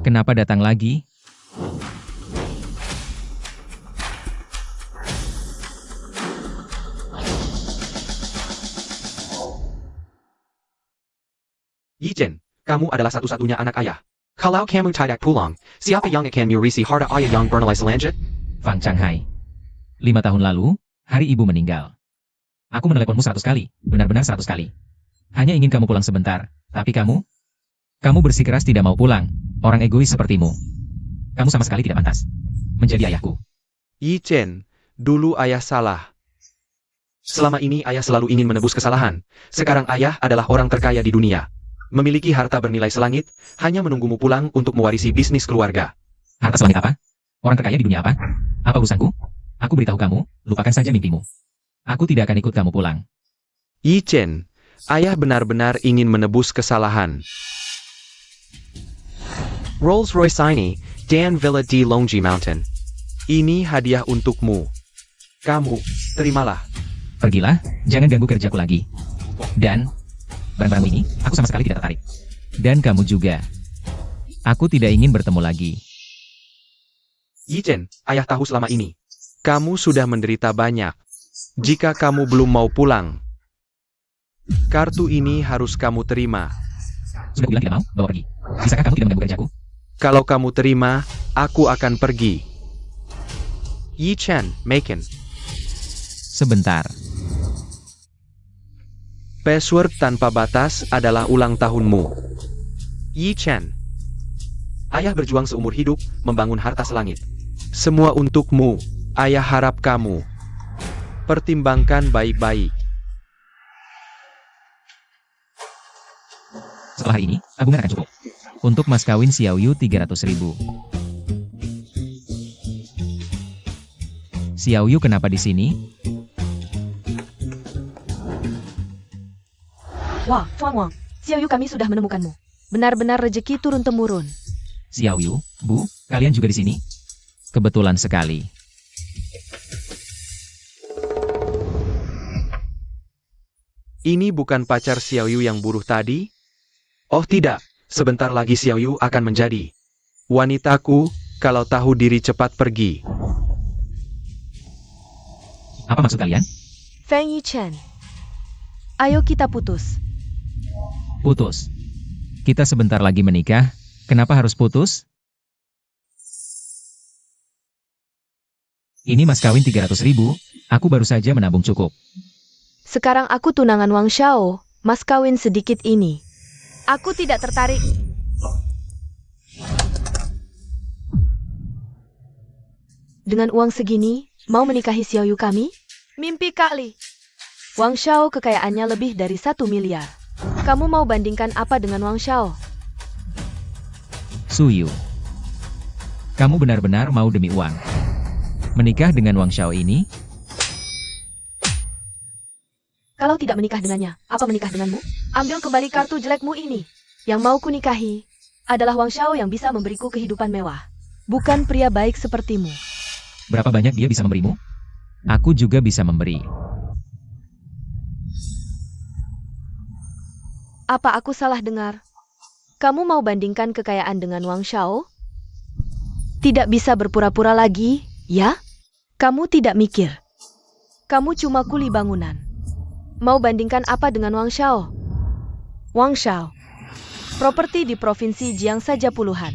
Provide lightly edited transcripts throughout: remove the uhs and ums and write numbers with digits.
Kenapa datang lagi? Yichen, kamu adalah satu-satunya anak ayah. Kalau kamu tidak pulang, siapa yang akan mengurus harta ayah yang bernilai selanjut? Fang Changhai. 5 tahun lalu, hari ibu meninggal. Aku meneleponmu 100 kali, benar-benar 100 kali. Hanya ingin kamu pulang sebentar, tapi kamu bersikeras tidak mau pulang. Orang egois sepertimu. Kamu sama sekali tidak pantas menjadi ayahku. Yichen, dulu ayah salah. Selama ini ayah selalu ingin menebus kesalahan. Sekarang ayah adalah orang terkaya di dunia. Memiliki harta bernilai selangit, hanya menunggumu pulang untuk mewarisi bisnis keluarga. Harta selangit apa? Orang terkaya di dunia apa? Apa urusanku? Aku beritahu kamu, lupakan saja mimpimu. Aku tidak akan ikut kamu pulang. Yichen, ayah benar-benar ingin menebus kesalahan. Rolls-Royce ini, Dan Villa di Longji Mountain. Ini hadiah untukmu. Kamu, terimalah. Pergilah, jangan ganggu kerjaku lagi. Dan, barang-barang ini, aku sama sekali tidak tertarik. Dan kamu juga. Aku tidak ingin bertemu lagi. Yichen, ayah tahu selama ini. Kamu sudah menderita banyak. Jika kamu belum mau pulang, kartu ini harus kamu terima. Sudah bilang tidak mau, bawa pergi. Bisakah kamu tidak mengganggu kerjaku? Kalau kamu terima, aku akan pergi. Yichen, Maken. Sebentar. Password tanpa batas adalah ulang tahunmu. Yichen. Ayah berjuang seumur hidup, membangun harta selangit. Semua untukmu. Ayah harap kamu pertimbangkan baik-baik. Setelah ini, tabungan akan cukup. Untuk mas kawin Xiaoyu 300.000. Xiaoyu kenapa di sini? Wah, Wang, Xiaoyu kami sudah menemukanmu. Benar-benar rezeki turun-temurun. Xiaoyu, Bu, kalian juga di sini? Kebetulan sekali. Ini bukan pacar Xiaoyu yang buruh tadi? Oh tidak, sebentar lagi Xiaoyu akan menjadi wanitaku. Kalau tahu diri cepat pergi. Apa maksud kalian? Feng Yichen. Ayo kita putus. Putus. Kita sebentar lagi menikah, kenapa harus putus? Ini mas kawin 300.000, aku baru saja menabung cukup. Sekarang aku tunangan Wang Xiao, mas kawin sedikit ini. Aku tidak tertarik. Dengan uang segini, mau menikahi Xiaoyu kami? Mimpi kali. Wang Xiao kekayaannya lebih dari 1 miliar. Kamu mau bandingkan apa dengan Wang Xiao? Suyu. Kamu benar-benar mau demi uang menikah dengan Wang Xiao ini? Kalau tidak menikah dengannya, apa menikah denganmu? Ambil kembali kartu jelekmu ini. Yang mau ku nikahi adalah Wang Xiao yang bisa memberiku kehidupan mewah. Bukan pria baik sepertimu. Berapa banyak dia bisa memberimu? Aku juga bisa memberi. Apa aku salah dengar? Kamu mau bandingkan kekayaan dengan Wang Xiao? Tidak bisa berpura-pura lagi, ya? Kamu tidak mikir. Kamu cuma kuli bangunan. Mau bandingkan apa dengan Wang Xiao? Wang Xiao. Properti di provinsi Jiang saja puluhan.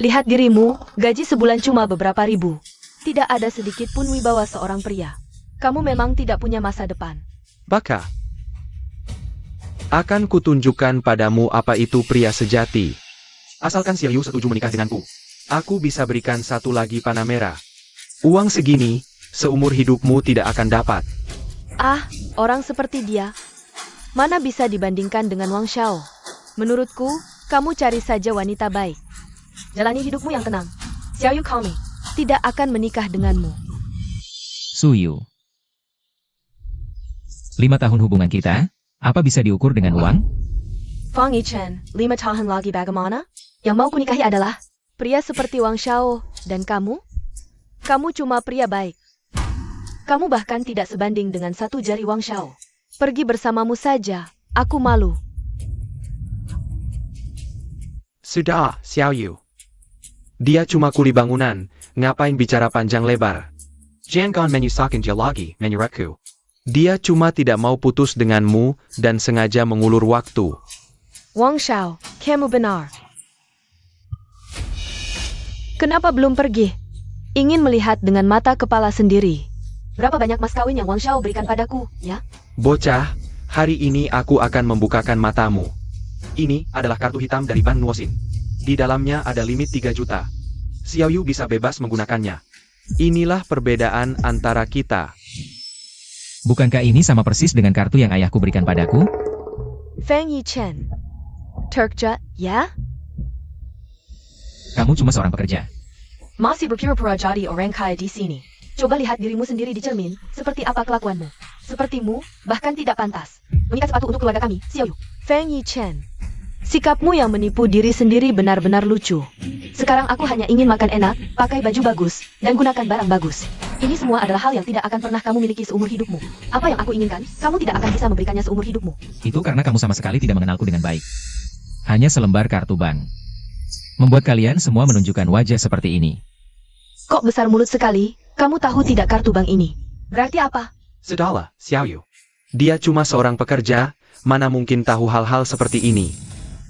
Lihat dirimu, gaji sebulan cuma beberapa ribu. Tidak ada sedikit pun wibawa seorang pria. Kamu memang tidak punya masa depan. Baka. Akan kutunjukkan padamu apa itu pria sejati. Asalkan Xiaoyu setuju menikah denganku, aku bisa berikan satu lagi panah merah. Uang segini, seumur hidupmu tidak akan dapat. Ah, orang seperti dia. Mana bisa dibandingkan dengan Wang Xiao? Menurutku, kamu cari saja wanita baik. Jalani hidupmu yang tenang. Xiaoyu Kami tidak akan menikah denganmu. Suyu. 5 tahun hubungan kita, apa bisa diukur dengan uang? Fang Yichen, 5 tahun lagi bagaimana? Yang mau kunikahi adalah pria seperti Wang Xiao. Dan kamu? Kamu cuma pria baik. Kamu bahkan tidak sebanding dengan satu jari Wang Xiao. Pergi bersamamu saja, aku malu. Sudah, Xiao Yu. Dia cuma kuli bangunan, ngapain bicara panjang lebar? Jangan menyusahkan dia lagi, menurutku. Dia cuma tidak mau putus denganmu dan sengaja mengulur waktu. Wang Shao, kamu benar. Kenapa belum pergi? Ingin melihat dengan mata kepala sendiri. Berapa banyak mas kawin yang Wang Shao berikan padaku, ya? Bocah, hari ini aku akan membukakan matamu. Ini adalah kartu hitam dari Bank Nuosin. Di dalamnya ada limit 3 juta. Xiao Yu bisa bebas menggunakannya. Inilah perbedaan antara kita. Bukankah ini sama persis dengan kartu yang ayahku berikan padaku? Feng Yichen. Turkja, ya? Kamu cuma seorang pekerja. Masih berpura-pura jadi orang kaya di sini. Coba lihat dirimu sendiri di cermin, seperti apa kelakuanmu. Sepertimu, bahkan tidak pantas. Mengikat sepatu untuk keluarga kami, Xiao Yu. Feng Yichen. Sikapmu yang menipu diri sendiri benar-benar lucu. Sekarang aku hanya ingin makan enak, pakai baju bagus, dan gunakan barang bagus. Ini semua adalah hal yang tidak akan pernah kamu miliki seumur hidupmu. Apa yang aku inginkan, kamu tidak akan bisa memberikannya seumur hidupmu. Itu karena kamu sama sekali tidak mengenalku dengan baik. Hanya selembar kartu bank. Membuat kalian semua menunjukkan wajah seperti ini. Kok besar mulut sekali? Kamu tahu tidak kartu bank ini? Berarti apa? Sudahlah, Xiao Yu. Dia cuma seorang pekerja, mana mungkin tahu hal-hal seperti ini.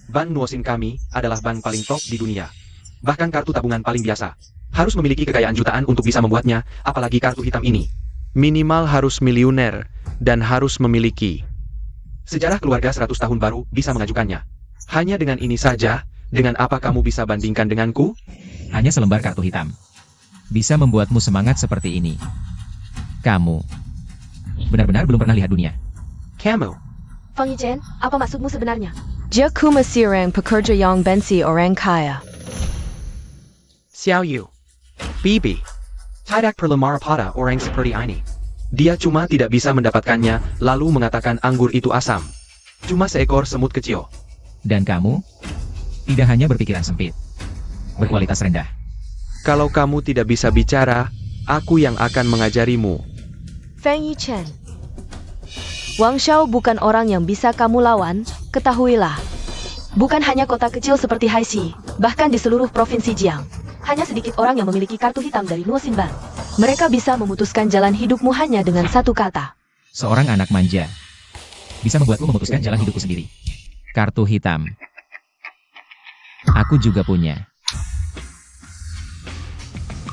Bank Nuosin kami adalah bank paling top di dunia. Bahkan kartu tabungan paling biasa. Harus memiliki kekayaan jutaan untuk bisa membuatnya, apalagi kartu hitam ini. Minimal harus miliuner, dan harus memiliki. Sejarah keluarga 100 tahun baru bisa mengajukannya. Hanya dengan ini saja, dengan apa kamu bisa bandingkan denganku? Hanya selembar kartu hitam. Bisa membuatmu semangat seperti ini. Kamu benar-benar belum pernah lihat dunia. Kamu. Feng Yichen, apa maksudmu sebenarnya? Aku masih orang pekerja yang benci orang kaya. Xiao Yu. Bibi. Tidak perlu marah pada orang seperti ini. Dia cuma tidak bisa mendapatkannya, lalu mengatakan anggur itu asam. Cuma seekor semut kecil. Dan kamu tidak hanya berpikiran sempit, berkualitas rendah. Kalau kamu tidak bisa bicara, aku yang akan mengajarimu. Feng Yichen. Wang Shao bukan orang yang bisa kamu lawan, ketahuilah. Bukan hanya kota kecil seperti Haixi, bahkan di seluruh provinsi Jiang. Hanya sedikit orang yang memiliki kartu hitam dari Nuosin Bank. Mereka bisa memutuskan jalan hidupmu hanya dengan satu kata. Seorang anak manja bisa membuatmu memutuskan jalan hidupku sendiri. Kartu hitam. Aku juga punya.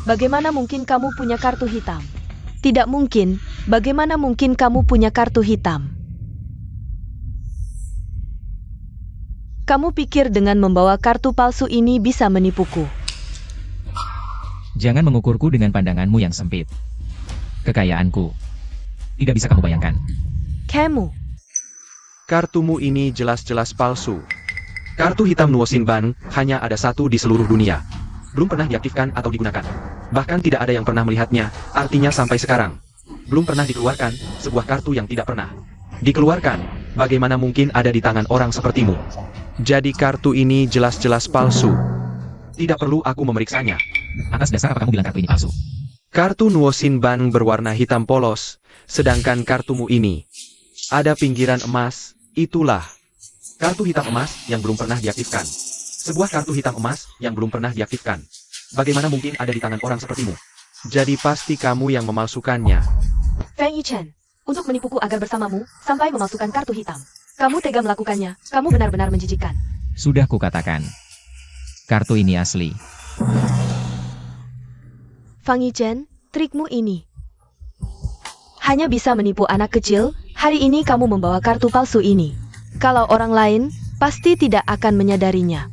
Bagaimana mungkin kamu punya kartu hitam? Tidak mungkin. Bagaimana mungkin kamu punya kartu hitam? Kamu pikir dengan membawa kartu palsu ini bisa menipuku? Jangan mengukurku dengan pandanganmu yang sempit. Kekayaanku tidak bisa kamu bayangkan. Kamu. Kartumu ini jelas-jelas palsu. Kartu hitam Nuosin Bank hanya ada satu di seluruh dunia. Belum pernah diaktifkan atau digunakan. Bahkan tidak ada yang pernah melihatnya, artinya sampai sekarang. Belum pernah dikeluarkan, sebuah kartu yang tidak pernah dikeluarkan. Bagaimana mungkin ada di tangan orang sepertimu? Jadi kartu ini jelas-jelas palsu. Tidak perlu aku memeriksanya. Atas dasar apa kamu bilang kartu ini palsu? Kartu Nuosin Bank berwarna hitam polos, sedangkan kartumu ini ada pinggiran emas. Itulah kartu hitam emas yang belum pernah diaktifkan. Sebuah kartu hitam emas yang belum pernah diaktifkan. Bagaimana mungkin ada di tangan orang sepertimu? Jadi pasti kamu yang memalsukannya. Feng Yichen, untuk menipuku agar bersamamu, sampai memasukkan kartu hitam. Kamu tega melakukannya, kamu benar-benar menjijikan. Sudah kukatakan. Kartu ini asli. Feng Yichen, trikmu ini hanya bisa menipu anak kecil. Hari ini kamu membawa kartu palsu ini. Kalau orang lain, pasti tidak akan menyadarinya.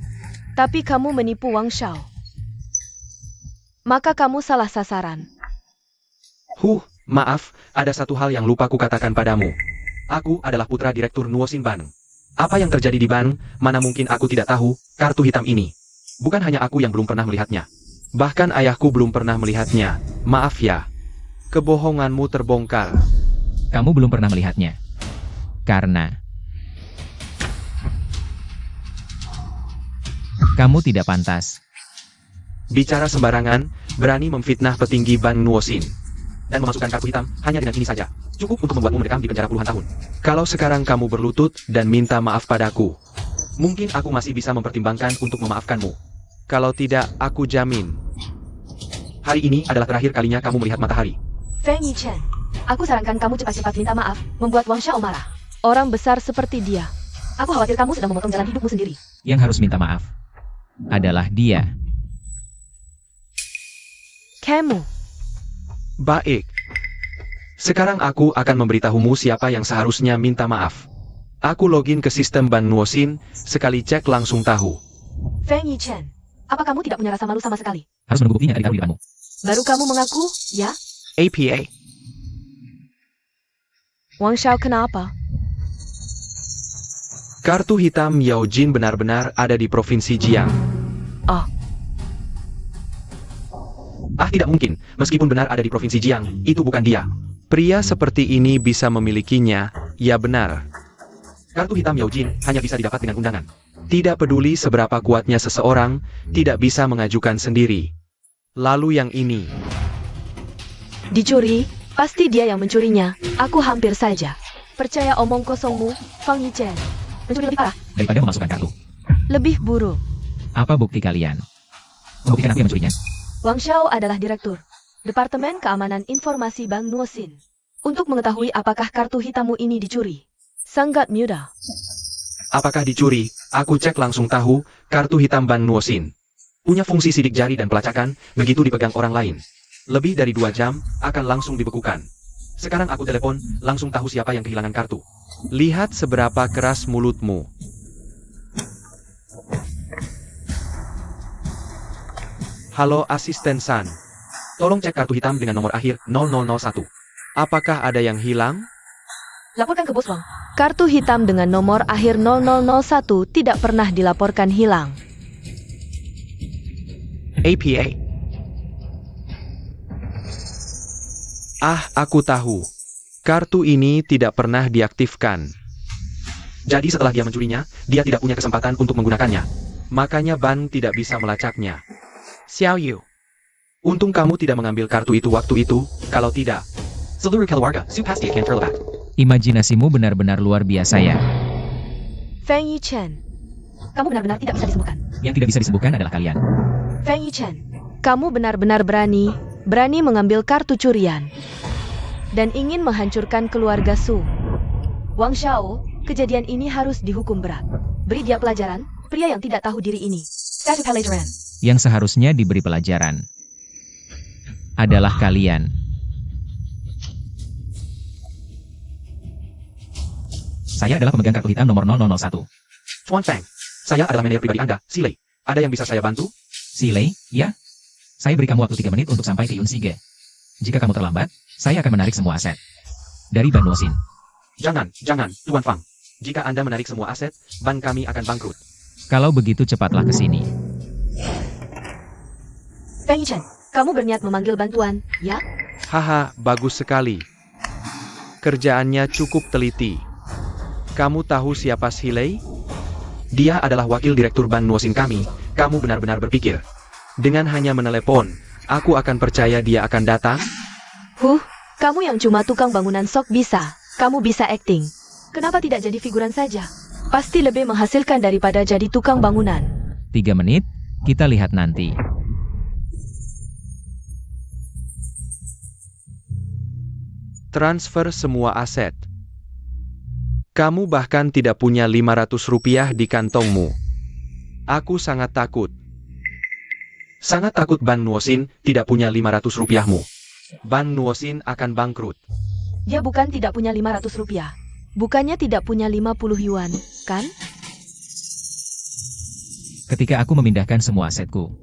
Tapi kamu menipu Wang Shao. Maka kamu salah sasaran. Maaf, ada satu hal yang lupa kukatakan padamu. Aku adalah putra direktur Nuosin Bank. Apa yang terjadi di bank, mana mungkin aku tidak tahu, kartu hitam ini. Bukan hanya aku yang belum pernah melihatnya. Bahkan ayahku belum pernah melihatnya. Maaf ya. Kebohonganmu terbongkar. Kamu belum pernah melihatnya. Karena kamu tidak pantas. Bicara sembarangan, berani memfitnah petinggi Bank Nuosin. Dan memasukkan kartu hitam, hanya dengan ini saja. Cukup untuk membuatmu mendekam di penjara puluhan tahun. Kalau sekarang kamu berlutut dan minta maaf padaku, Mungkin aku masih bisa mempertimbangkan untuk memaafkanmu. Kalau tidak, aku jamin. Hari ini adalah terakhir kalinya kamu melihat matahari. Feng Yichen, aku sarankan kamu cepat-cepat minta maaf, membuat Wang Xiao marah. Orang besar seperti dia. Aku khawatir kamu sedang memotong jalan hidupmu sendiri. Yang harus minta maaf adalah dia. Kamu. Baik. Sekarang aku akan memberitahumu siapa yang seharusnya minta maaf. Aku login ke sistem Ban Nuosin, sekali cek langsung tahu. Feng Yichen, apa kamu tidak punya rasa malu sama sekali? Harus menunggu buktinya ditaruh di depanmu. Baru kamu mengaku, ya? APA. Wang Xiao kenapa? Kartu hitam Yao Jin benar-benar ada di Provinsi Jiang. Oh, Tidak mungkin. Meskipun benar ada di Provinsi Jiang, itu bukan dia. Pria seperti ini bisa memilikinya, ya benar. Kartu hitam Yao Jin hanya bisa didapat dengan undangan. Tidak peduli seberapa kuatnya seseorang, tidak bisa mengajukan sendiri. Lalu yang ini. dicuri? Pasti dia yang mencurinya. Aku hampir saja. Percaya omong kosongmu, Feng Yichen. Mencuri lebih parah, Daripada memasukkan kartu. lebih buruk. Apa bukti kalian? Membuktikan aku yang mencurinya. Wang Xiao adalah direktur Departemen Keamanan Informasi Bank Nuosin. Untuk mengetahui apakah kartu hitammu ini dicuri, sangat mudah. Apakah dicuri? Aku cek langsung tahu, kartu hitam Ban Nuosin. Punya fungsi sidik jari dan pelacakan, begitu dipegang orang lain. Lebih dari 2 jam, akan langsung dibekukan. Sekarang aku telepon, langsung tahu siapa yang kehilangan kartu. Lihat seberapa keras mulutmu. Halo asisten San. Tolong cek kartu hitam dengan nomor akhir 0001. Apakah ada yang hilang? Laporkan ke bos Wang. Kartu hitam dengan nomor akhir 0001 tidak pernah dilaporkan hilang. APA. Aku tahu. Kartu ini tidak pernah diaktifkan. Jadi setelah dia mencurinya, dia tidak punya kesempatan untuk menggunakannya. Makanya Ban tidak bisa melacaknya. Xiao Yu. Untung kamu tidak mengambil kartu itu waktu itu, kalau tidak. Seluruh keluarga, Su pasti akan terlibat. Imajinasimu benar-benar luar biasa ya. Feng Yichen, kamu benar-benar tidak bisa disembuhkan. Yang tidak bisa disembuhkan adalah kalian. Feng Yichen, kamu benar-benar berani mengambil kartu curian. Dan ingin menghancurkan keluarga Su. Wang Xiao, kejadian ini harus dihukum berat. Beri dia pelajaran, pria yang tidak tahu diri ini. Kasih pelajaran. Yang seharusnya diberi pelajaran adalah kalian. Saya adalah pemegang kartu hitam nomor 0001. Chuan Feng. Saya adalah manajer pribadi Anda, Silei. Ada yang bisa saya bantu? Silei, ya? Saya beri kamu waktu 3 menit untuk sampai ke Yunsige. Jika kamu terlambat, saya akan menarik semua aset dari Ban Nuosin. Jangan, Tuan Fang. Jika Anda menarik semua aset, bank kami akan bangkrut. Kalau begitu cepatlah ke sini. Feng Yichen, kamu berniat memanggil bantuan, ya? Haha, bagus sekali. Kerjaannya cukup teliti. Kamu tahu siapa Silei? Dia adalah wakil direktur Ban Nuosin kami. Kamu benar-benar berpikir. Dengan hanya menelepon, aku akan percaya dia akan datang? Kamu yang cuma tukang bangunan sok bisa. Kamu bisa acting. Kenapa tidak jadi figuran saja? Pasti lebih menghasilkan daripada jadi tukang bangunan. 3 menit, kita lihat nanti. Transfer semua aset. Kamu bahkan tidak punya 500 rupiah di kantongmu. Aku sangat takut. Sangat takut Ban Nuosin tidak punya 500 rupiahmu. Ban Nuosin akan bangkrut. Dia bukan tidak punya 500 rupiah. Bukannya tidak punya 50 yuan, kan? Ketika aku memindahkan semua asetku,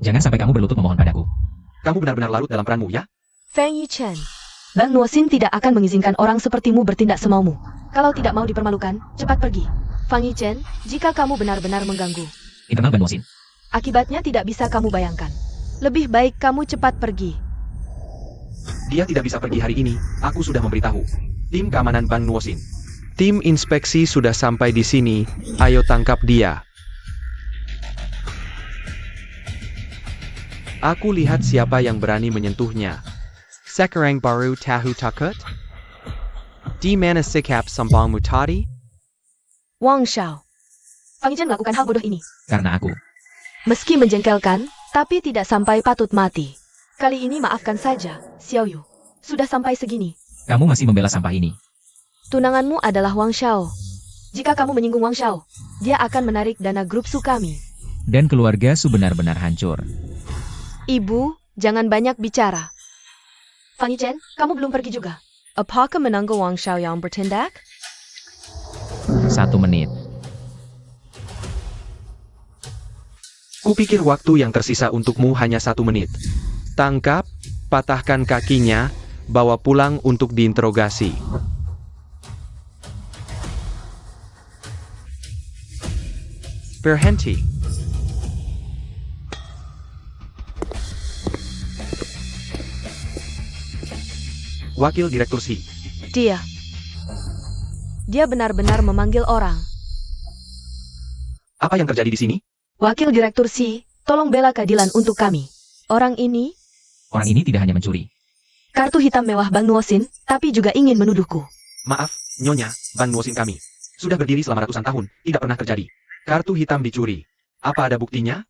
jangan sampai kamu berlutut memohon padaku. Kamu benar-benar larut dalam peranmu, ya? Feng Yichen, Bank Nuosin tidak akan mengizinkan orang sepertimu bertindak semaumu. Kalau tidak mau dipermalukan, cepat pergi. Feng Yichen, jika kamu benar-benar mengganggu, Internal Ban Nuosin. akibatnya tidak bisa kamu bayangkan. Lebih baik kamu cepat pergi. Dia tidak bisa pergi hari ini, aku sudah memberitahu. Tim keamanan Ban Nuosin. Tim inspeksi sudah sampai di sini, ayo tangkap dia. Aku lihat siapa yang berani menyentuhnya. Sekarang baru tahu takut? Di mana sikap sombongmu tadi? Wang Xiao, Fang Yichen melakukan hal bodoh ini? Karena aku. Meski menjengkelkan, tapi tidak sampai patut mati. Kali ini maafkan saja, Xiao Yu. Sudah sampai segini. Kamu masih membela sampah ini. Tunanganmu adalah Wang Shao. Jika kamu menyinggung Wang Shao, dia akan menarik dana grup Su kami. Dan keluarga Su benar-benar hancur. Ibu, jangan banyak bicara. Fang Yichen, kamu belum pergi juga. Apakah menanggung Wang Shao yang bertindak? 1 menit. Kupikir waktu yang tersisa untukmu hanya 1 menit. Tangkap, patahkan kakinya, bawa pulang untuk diinterogasi. Berhenti. Wakil Direktur Si. Dia benar-benar memanggil orang. Apa yang terjadi di sini? Wakil Direktur Si, tolong bela keadilan untuk kami. Orang ini, Orang ini tidak hanya mencuri. kartu hitam mewah Bang Nuosin, tapi juga ingin menuduhku. Maaf, Nyonya, Bang Nuosin kami. Sudah berdiri selama ratusan tahun, tidak pernah terjadi. Kartu hitam dicuri. Apa ada buktinya?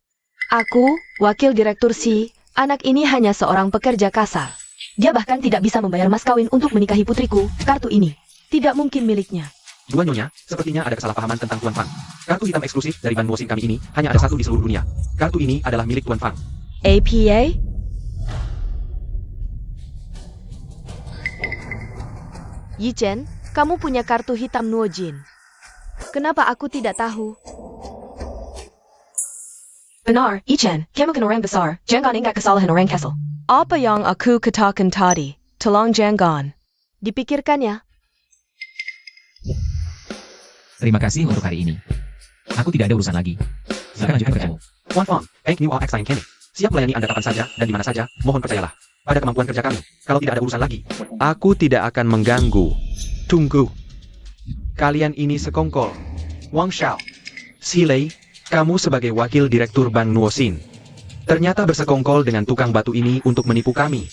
Aku, Wakil Direktur Si, anak ini hanya seorang pekerja kasar. Dia bahkan tidak bisa membayar mas kawin untuk menikahi putriku. Kartu ini tidak mungkin miliknya. Dua Nyonya, sepertinya ada kesalahpahaman tentang Tuan Fang. Kartu hitam eksklusif dari Bang Nuosin kami ini hanya ada 1 di seluruh dunia. Kartu ini adalah milik Tuan Fang. APA? Yichen, kamu punya kartu hitam Nuojin. Kenapa aku tidak tahu? Benar, Yichen, kamu kan orang besar. Jangan ingat kesalahan orang kecil. Apa yang aku katakan tadi? Tolong jangan. Dipikirkan ya. Terima kasih untuk hari ini. Aku tidak ada urusan lagi. Silakan lanjutkan kerjamu. Tuan Fang, Bank New All X Line Kenny. Siap melayani Anda kapan saja dan di mana saja, mohon percayalah. Pada kemampuan kerja kami, kalau tidak ada urusan lagi. Aku tidak akan mengganggu. Tunggu. Kalian ini sekongkol. Wang Shao. Silei, kamu sebagai wakil direktur Bank Nuosin. Ternyata bersekongkol dengan tukang batu ini untuk menipu kami.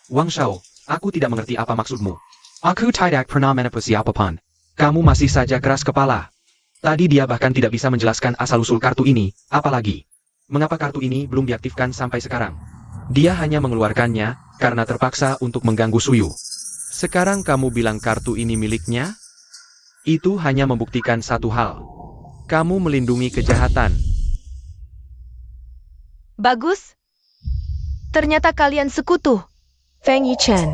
Wang Shao, aku tidak mengerti apa maksudmu. Aku tidak pernah menipu siapapun. Kamu masih saja keras kepala. Tadi dia bahkan tidak bisa menjelaskan asal-usul kartu ini, apalagi. Mengapa kartu ini belum diaktifkan sampai sekarang? Dia hanya mengeluarkannya karena terpaksa untuk mengganggu Suyu. Sekarang kamu bilang kartu ini miliknya? Itu hanya membuktikan satu hal. Kamu melindungi kejahatan. Bagus. Ternyata kalian sekutu. Feng Yichen.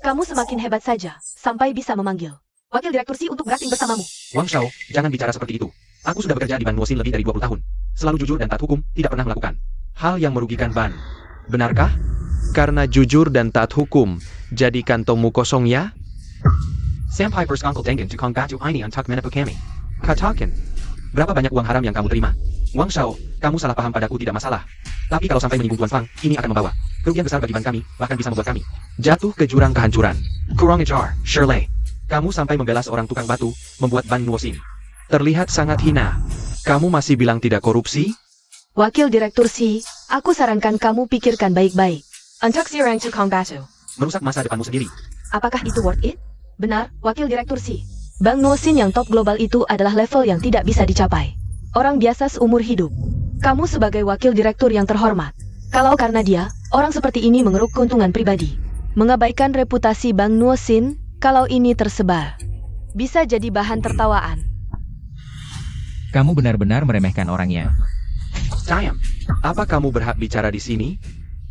Kamu semakin hebat saja, sampai bisa memanggil Wakil Direktur Si untuk beraksi bersamamu. Wang Shao, jangan bicara seperti itu. Aku sudah bekerja di Ban Nuosin lebih dari 20 tahun. Selalu jujur dan taat hukum, tidak pernah melakukan hal yang merugikan Ban. Benarkah? Karena jujur dan taat hukum, jadi kantongmu kosong ya? Sampai bersekongkol dengan tukang batu ini untuk menipu kami. Katakan, berapa banyak uang haram yang kamu terima? Wang Shao, kamu salah paham padaku tidak masalah. Tapi kalau sampai menyinggung Tuan Fang, ini akan membawa kerugian besar bagi Ban kami, bahkan bisa membuat kami jatuh ke jurang kehancuran. Kurang ajar, Shirley. Kamu sampai membela seorang tukang batu, membuat Ban Nuosin terlihat sangat hina. Kamu masih bilang tidak korupsi? Wakil Direktur Si, aku sarankan kamu pikirkan baik-baik. Untuk seorang tukang batu. Merusak masa depanmu sendiri. Apakah itu worth it? Benar, Wakil Direktur Si. Bang Nuosin yang top global itu adalah level yang tidak bisa dicapai. Orang biasa seumur hidup. Kamu sebagai Wakil Direktur yang terhormat. Kalau karena dia, orang seperti ini mengeruk keuntungan pribadi. Mengabaikan reputasi Bang Nuosin, kalau ini tersebar, bisa jadi bahan tertawaan. Kamu benar-benar meremehkan orangnya. Diam, apa kamu berhak bicara di sini?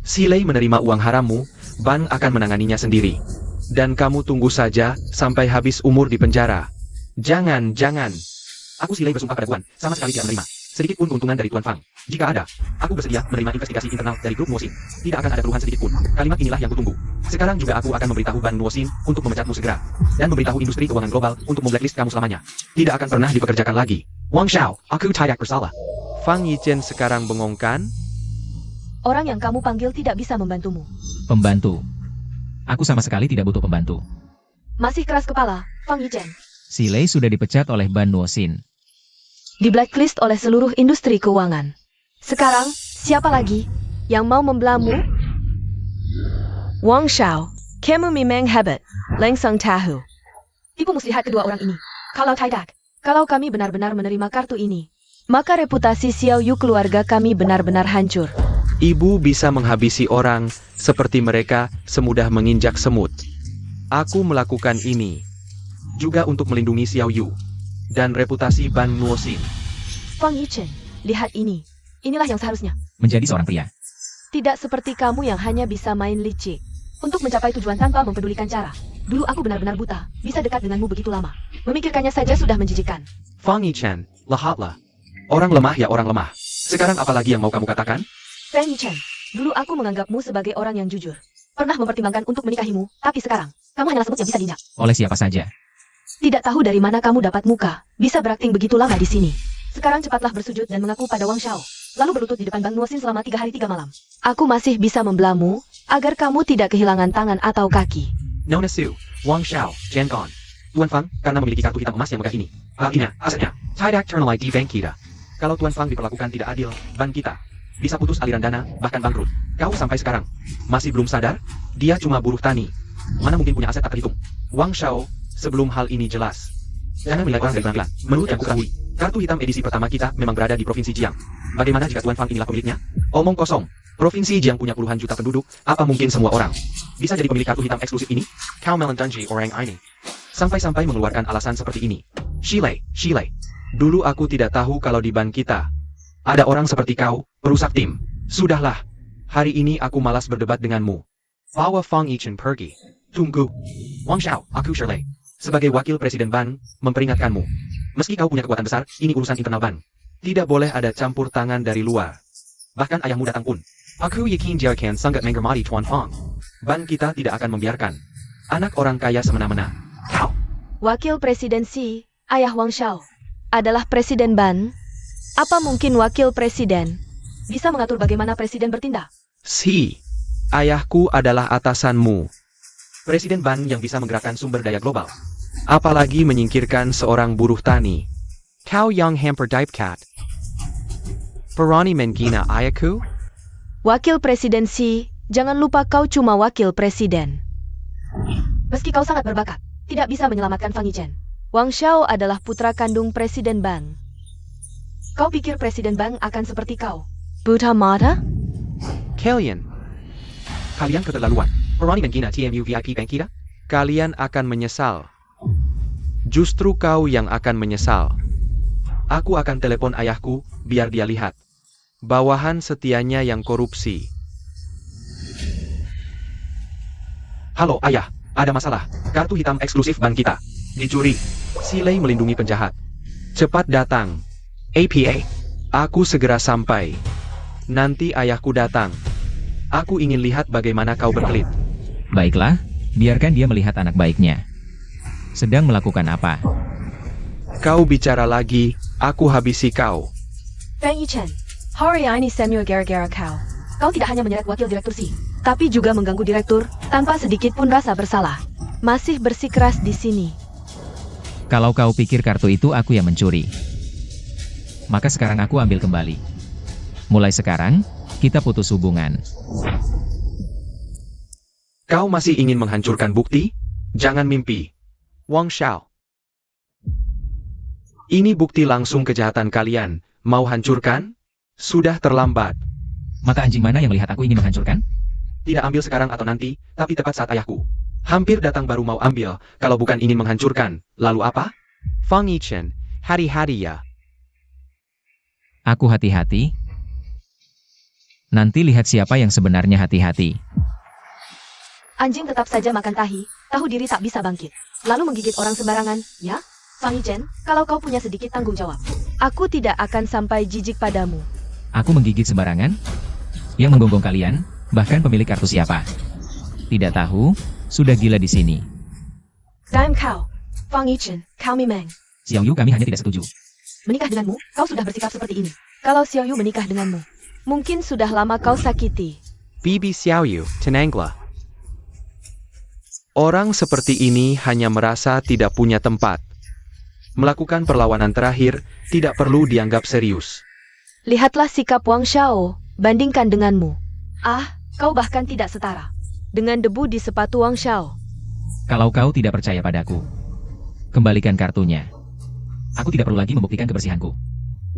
Silei menerima uang harammu, Ban akan menanganinya sendiri. Dan kamu tunggu saja sampai habis umur di penjara. Jangan. Aku Silei bersumpah pada Tuan, sama sekali tidak menerima sedikit pun keuntungan dari Tuan Fang. Jika ada, aku bersedia menerima investigasi internal dari grup Nuosin. Tidak akan ada keluhan sedikit pun. Kalimat inilah yang kutunggu. Sekarang juga aku akan memberitahu Ban Nuosin untuk memecatmu segera. Dan memberitahu industri keuangan global untuk memblacklist kamu selamanya. Tidak akan pernah dipekerjakan lagi. Wang Shao, aku tidak bersalah. Fang Yichen sekarang bengong kan? Orang yang kamu panggil tidak bisa membantumu. Pembantu. Aku sama sekali tidak butuh pembantu. Masih keras kepala, Fang Yichen. Silei sudah dipecat oleh Ban Nuosin. Di blacklist oleh seluruh industri keuangan. Sekarang, siapa lagi yang mau membelamu? Wang Shao, kamu memang hebat. Langsung tahu. Ibu mesti lihat kedua orang ini. Kalau tidak, Kalau kami benar-benar menerima kartu ini, maka reputasi Xiao Yu keluarga kami benar-benar hancur. Ibu bisa menghabisi orang seperti mereka semudah menginjak semut. Aku melakukan ini juga untuk melindungi Xiao Yu dan reputasi Ban Nuoxin. Fang Yichen, lihat ini. Inilah yang seharusnya. Menjadi seorang pria. Tidak seperti kamu yang hanya bisa main licik untuk mencapai tujuan tanpa mempedulikan cara. Dulu aku benar-benar buta, bisa dekat denganmu begitu lama. Memikirkannya saja sudah menjijikkan. Fang Yichan, lihatlah. Orang lemah ya orang lemah. Sekarang apalagi yang mau kamu katakan? Fang Yichen, dulu aku menganggapmu sebagai orang yang jujur. Pernah mempertimbangkan untuk menikahimu, tapi sekarang, kamu hanyalah semut yang bisa diinjak. Oleh siapa saja. Tidak tahu dari mana kamu dapat muka, bisa berakting begitu lama di sini. Sekarang cepatlah bersujud dan mengaku pada Wang Shao, lalu berlutut di depan Bang Nuoxin selama 3 hari 3 malam. Aku masih bisa membelamu, agar kamu tidak kehilangan tangan atau kaki. Nona Su, Wang Shao, Jen Gon. Tuan Fang, karena memiliki kartu hitam emas yang megah ini. Baginya, asetnya, tidak terternalai di bank kita. Kalau Tuan Fang diperlakukan tidak adil, bank kita bisa putus aliran dana, bahkan bangkrut. Kau sampai sekarang masih belum sadar? Dia cuma buruh tani. Mana mungkin punya aset tak terhitung? Wang Shao, sebelum hal ini jelas, jangan menilai orang dari penampilan. Menurut yang kuketahui, kartu hitam edisi pertama kita memang berada di Provinsi Jiang. Bagaimana jika Tuan Fang inilah pemiliknya? Omong kosong. Provinsi Jiang punya puluhan juta penduduk, apa mungkin semua orang bisa jadi pemilik kartu hitam eksklusif ini? Kau melandungi orang ini. Sampai-sampai mengeluarkan alasan seperti ini. Shilei. Dulu aku tidak tahu kalau di bank kita ada orang seperti kau, perusak tim. Sudahlah. Hari ini aku malas berdebat denganmu. Bawa Fang Yichen pergi. Tunggu. Wang Shao, aku Shirley. Sebagai wakil presiden bank, memperingatkanmu. Meski kau punya kekuatan besar, ini urusan internal bank. Tidak boleh ada campur tangan dari luar. Bahkan ayahmu datang pun. Aku yakin dia akan sangat menghormati Tuan Fang. Bank kita tidak akan membiarkan anak orang kaya semena-mena. Kau. Wakil presidensi, ayah Wang Shao, adalah presiden ban. Apa mungkin wakil presiden bisa mengatur bagaimana presiden bertindak? Si. Ayahku adalah atasanmu. Presiden ban yang bisa menggerakkan sumber daya global. Apalagi menyingkirkan seorang buruh tani. Kau yang hamper Kat. Perani menggina ayahku? Wakil presidensi, jangan lupa kau cuma wakil presiden. Meski kau sangat berbakat, tidak bisa menyelamatkan Fang Yichen. Wang Shao adalah putra kandung presiden bank. Kau pikir presiden bank akan seperti kau? Buta mata? Kalian keterlaluan. Perani menggina TMU VIP bank kita? Kalian akan menyesal. Justru kau yang akan menyesal. Aku akan telepon ayahku, biar dia lihat. Bawahan setianya yang korupsi. Halo ayah, ada masalah. Kartu hitam eksklusif bank kita dicuri. Silei melindungi penjahat. Cepat datang. APA. Aku segera sampai. Nanti ayahku datang. Aku ingin lihat bagaimana kau berkelit. Baiklah, biarkan dia melihat anak baiknya. Sedang melakukan apa? Kau bicara lagi, aku habisi kau. Fang Yichen, hari ini Samuel gara-gara kau. Kau tidak hanya menyeret wakil direktur Si, tapi juga mengganggu direktur, tanpa sedikit pun rasa bersalah. Masih bersikeras di sini. Kalau kau pikir kartu itu aku yang mencuri, maka sekarang aku ambil kembali. Mulai sekarang, kita putus hubungan. Kau masih ingin menghancurkan bukti? Jangan mimpi. Wang Shao. Ini bukti langsung kejahatan kalian. Mau hancurkan? Sudah terlambat. Mata anjing mana yang melihat aku ingin menghancurkan? Tidak ambil sekarang atau nanti, tapi tepat saat ayahku hampir datang baru mau ambil, kalau bukan ingin menghancurkan. Lalu apa? Fang Yichen, hati-hati ya. Aku hati-hati. Nanti lihat siapa yang sebenarnya hati-hati. Anjing tetap saja makan tahi, tahu diri tak bisa bangkit. Lalu menggigit orang sembarangan, ya? Fang Yichen, kalau kau punya sedikit tanggung jawab, aku tidak akan sampai jijik padamu. Aku menggigit sembarangan? Yang menggonggong kalian, bahkan pemilik kartu siapa? Tidak tahu, sudah gila di sini. Time kau, Fang Yichen, kau memang. Xiao Yu, kami hanya tidak setuju. Menikah denganmu, kau sudah bersikap seperti ini. Kalau Xiao Yu menikah denganmu, mungkin sudah lama kau sakiti. Bibi Xiao Yu, tenanglah. Orang seperti ini hanya merasa tidak punya tempat. Melakukan perlawanan terakhir, tidak perlu dianggap serius. Lihatlah sikap Wang Shao, bandingkan denganmu. Ah, kau bahkan tidak setara dengan debu di sepatu Wang Shao. Kalau kau tidak percaya padaku, kembalikan kartunya. Aku tidak perlu lagi membuktikan kebersihanku.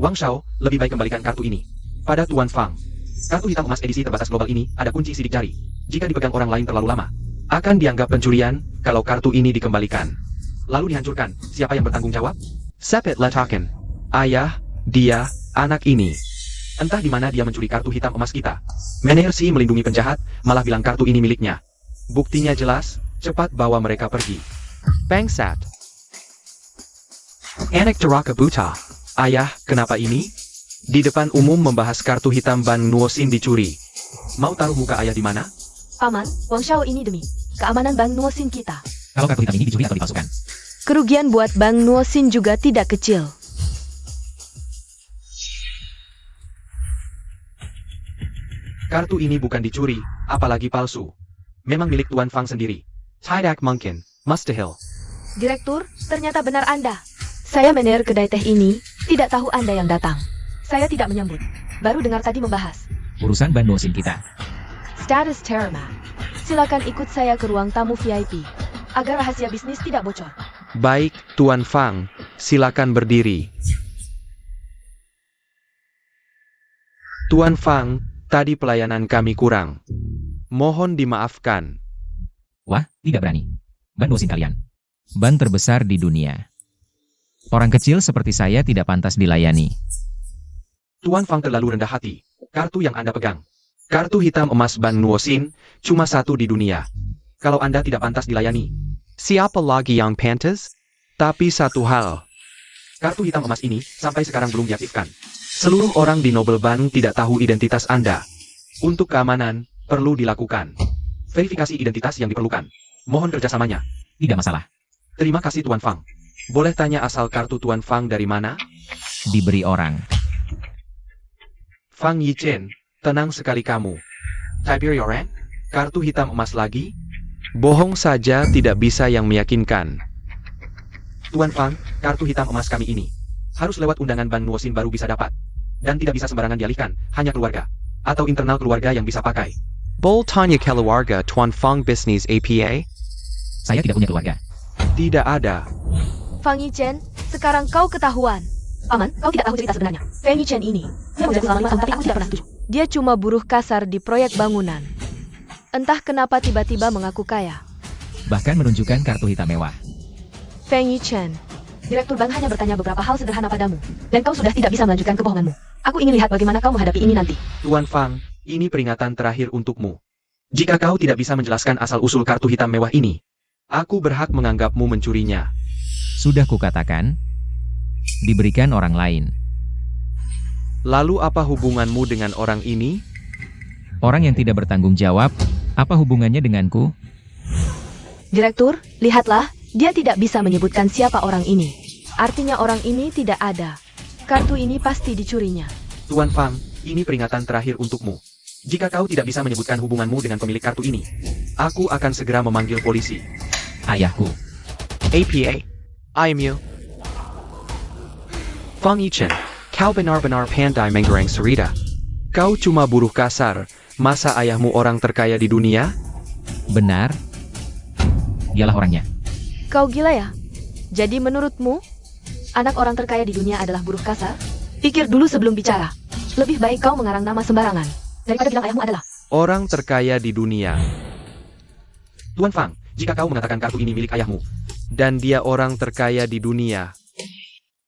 Wang Shao, lebih baik kembalikan kartu ini pada Tuan Fang. Kartu hitam emas edisi terbatas global ini ada kunci sidik jari. Jika dipegang orang lain terlalu lama, akan dianggap pencurian kalau kartu ini dikembalikan. Lalu dihancurkan, siapa yang bertanggung jawab? Sepet letakan. Ayah, dia, anak ini. Entah di mana dia mencuri kartu hitam emas kita. Menersi melindungi penjahat, malah bilang kartu ini miliknya. Buktinya jelas, cepat bawa mereka pergi. Bangsat. Anak Teraka Buta. Ayah, kenapa ini? Di depan umum membahas kartu hitam Bang Nuosin dicuri. Mau taruh muka ayah di mana? Paman, Wang Shao ini demi keamanan Bang Nuosin kita. Kalau kartu hitam ini dicuri atau dipalsukan, Kerugian buat Bang Nuosin juga tidak kecil. Kartu ini bukan dicuri, apalagi palsu. Memang milik Tuan Fang sendiri. Tidak mungkin, mustahil. Direktur, ternyata benar Anda. Saya manajer kedai teh ini, tidak tahu Anda yang datang. Saya tidak menyambut. Baru dengar tadi membahas. urusan Bang Nuosin kita. Status Terma. Silakan ikut saya ke ruang tamu VIP. Agar rahasia bisnis tidak bocor. Baik, Tuan Fang, silakan berdiri. Tuan Fang, tadi pelayanan kami kurang. Mohon dimaafkan. Wah, tidak berani. Bang Nuosin kalian. Bank terbesar di dunia. Orang kecil seperti saya tidak pantas dilayani. Tuan Fang terlalu rendah hati. Kartu yang Anda pegang. Kartu hitam emas Bang Nuosin, cuma satu di dunia. Kalau Anda tidak pantas dilayani. Siapa lagi yang pantas? Tapi satu hal. Kartu hitam emas ini sampai sekarang belum diaktifkan. Seluruh orang di Noble Bank tidak tahu identitas Anda. Untuk keamanan, perlu dilakukan verifikasi identitas yang diperlukan. Mohon kerjasamanya. Tidak masalah. Terima kasih Tuan Fang. Boleh tanya asal kartu Tuan Fang dari mana? Diberi orang. Fang Yichen, tenang sekali kamu. Tiberio Ren? Kartu hitam emas lagi? Bohong saja tidak bisa yang meyakinkan. Tuan Fang, kartu hitam emas kami ini harus lewat undangan Bang Nuosin baru bisa dapat. Dan tidak bisa sembarangan dialihkan, hanya keluarga. Atau internal keluarga yang bisa pakai. Bol tanya keluarga Tuan Fang Business APA? Saya tidak punya keluarga. Tidak ada. Fang Yichen, sekarang kau ketahuan. Paman, kau tidak tahu cerita sebenarnya. Fang Yichen ini, dia menjaga selama 5 tahun tapi aku tidak pernah setuju. Dia cuma buruh kasar di proyek bangunan. Entah kenapa tiba-tiba mengaku kaya. Bahkan menunjukkan kartu hitam mewah. Fang Yichen, Direktur Bank hanya bertanya beberapa hal sederhana padamu. Dan kau sudah tidak bisa melanjutkan kebohonganmu. Aku ingin lihat bagaimana kau menghadapi ini nanti. Tuan Fang, ini peringatan terakhir untukmu. Jika kau tidak bisa menjelaskan asal-usul kartu hitam mewah ini, aku berhak menganggapmu mencurinya. Sudah kukatakan, diberikan orang lain. Lalu apa hubunganmu dengan orang ini? Orang yang tidak bertanggung jawab, apa hubungannya denganku? Direktur, lihatlah, dia tidak bisa menyebutkan siapa orang ini. Artinya orang ini tidak ada. Kartu ini pasti dicurinya. Tuan Fang, ini peringatan terakhir untukmu. Jika kau tidak bisa menyebutkan hubunganmu dengan pemilik kartu ini, aku akan segera memanggil polisi. Ayahku. APA, IMU. Fang Yichen, kau benar-benar pandai menggoreng cerita. Kau cuma buruh kasar, masa ayahmu orang terkaya di dunia? Benar. Dialah orangnya. Kau gila ya? Jadi menurutmu, anak orang terkaya di dunia adalah buruh kasar? Pikir dulu sebelum bicara. Lebih baik kau mengarang nama sembarangan, daripada bilang ayahmu adalah orang terkaya di dunia. Tuan Fang, jika kau mengatakan kartu ini milik ayahmu, dan dia orang terkaya di dunia,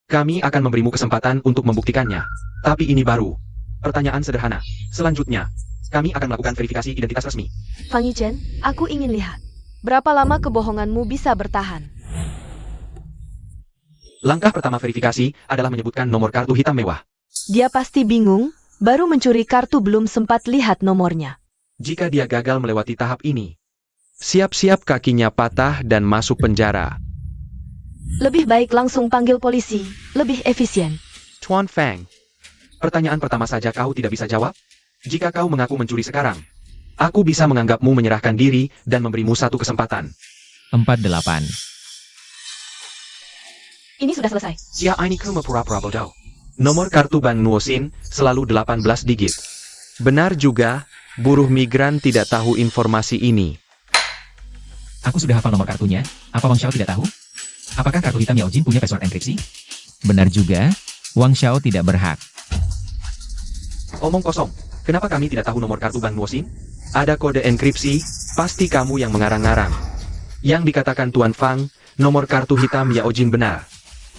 kami akan memberimu kesempatan untuk membuktikannya. Tapi ini baru. Pertanyaan sederhana. Selanjutnya, kami akan melakukan verifikasi identitas resmi. Fang Yichen, aku ingin lihat. Berapa lama kebohonganmu bisa bertahan? Langkah pertama verifikasi adalah menyebutkan nomor kartu hitam mewah. Dia pasti bingung, baru mencuri kartu belum sempat lihat nomornya. Jika dia gagal melewati tahap ini, siap-siap kakinya patah dan masuk penjara. Lebih baik langsung panggil polisi, lebih efisien. Tuan Fang, pertanyaan pertama saja kau tidak bisa jawab? Jika kau mengaku mencuri sekarang, aku bisa menganggapmu menyerahkan diri dan memberimu satu kesempatan. 48. Ini sudah selesai. Sia ini kuma pura-pura bodoh. Nomor kartu Bang Nuosin selalu 18 digit. Benar juga, buruh migran tidak tahu informasi ini. Aku sudah hafal nomor kartunya. Apa Wang Shao tidak tahu? Apakah kartu hitam Yao Jin punya password enkripsi? Benar juga, Wang Xiao tidak berhak. Omong kosong. Kenapa kami tidak tahu nomor kartu Bank Nuosin? Ada kode enkripsi, pasti kamu yang mengarang-ngarang. Yang dikatakan Tuan Fang, nomor kartu hitam Yao Jin benar.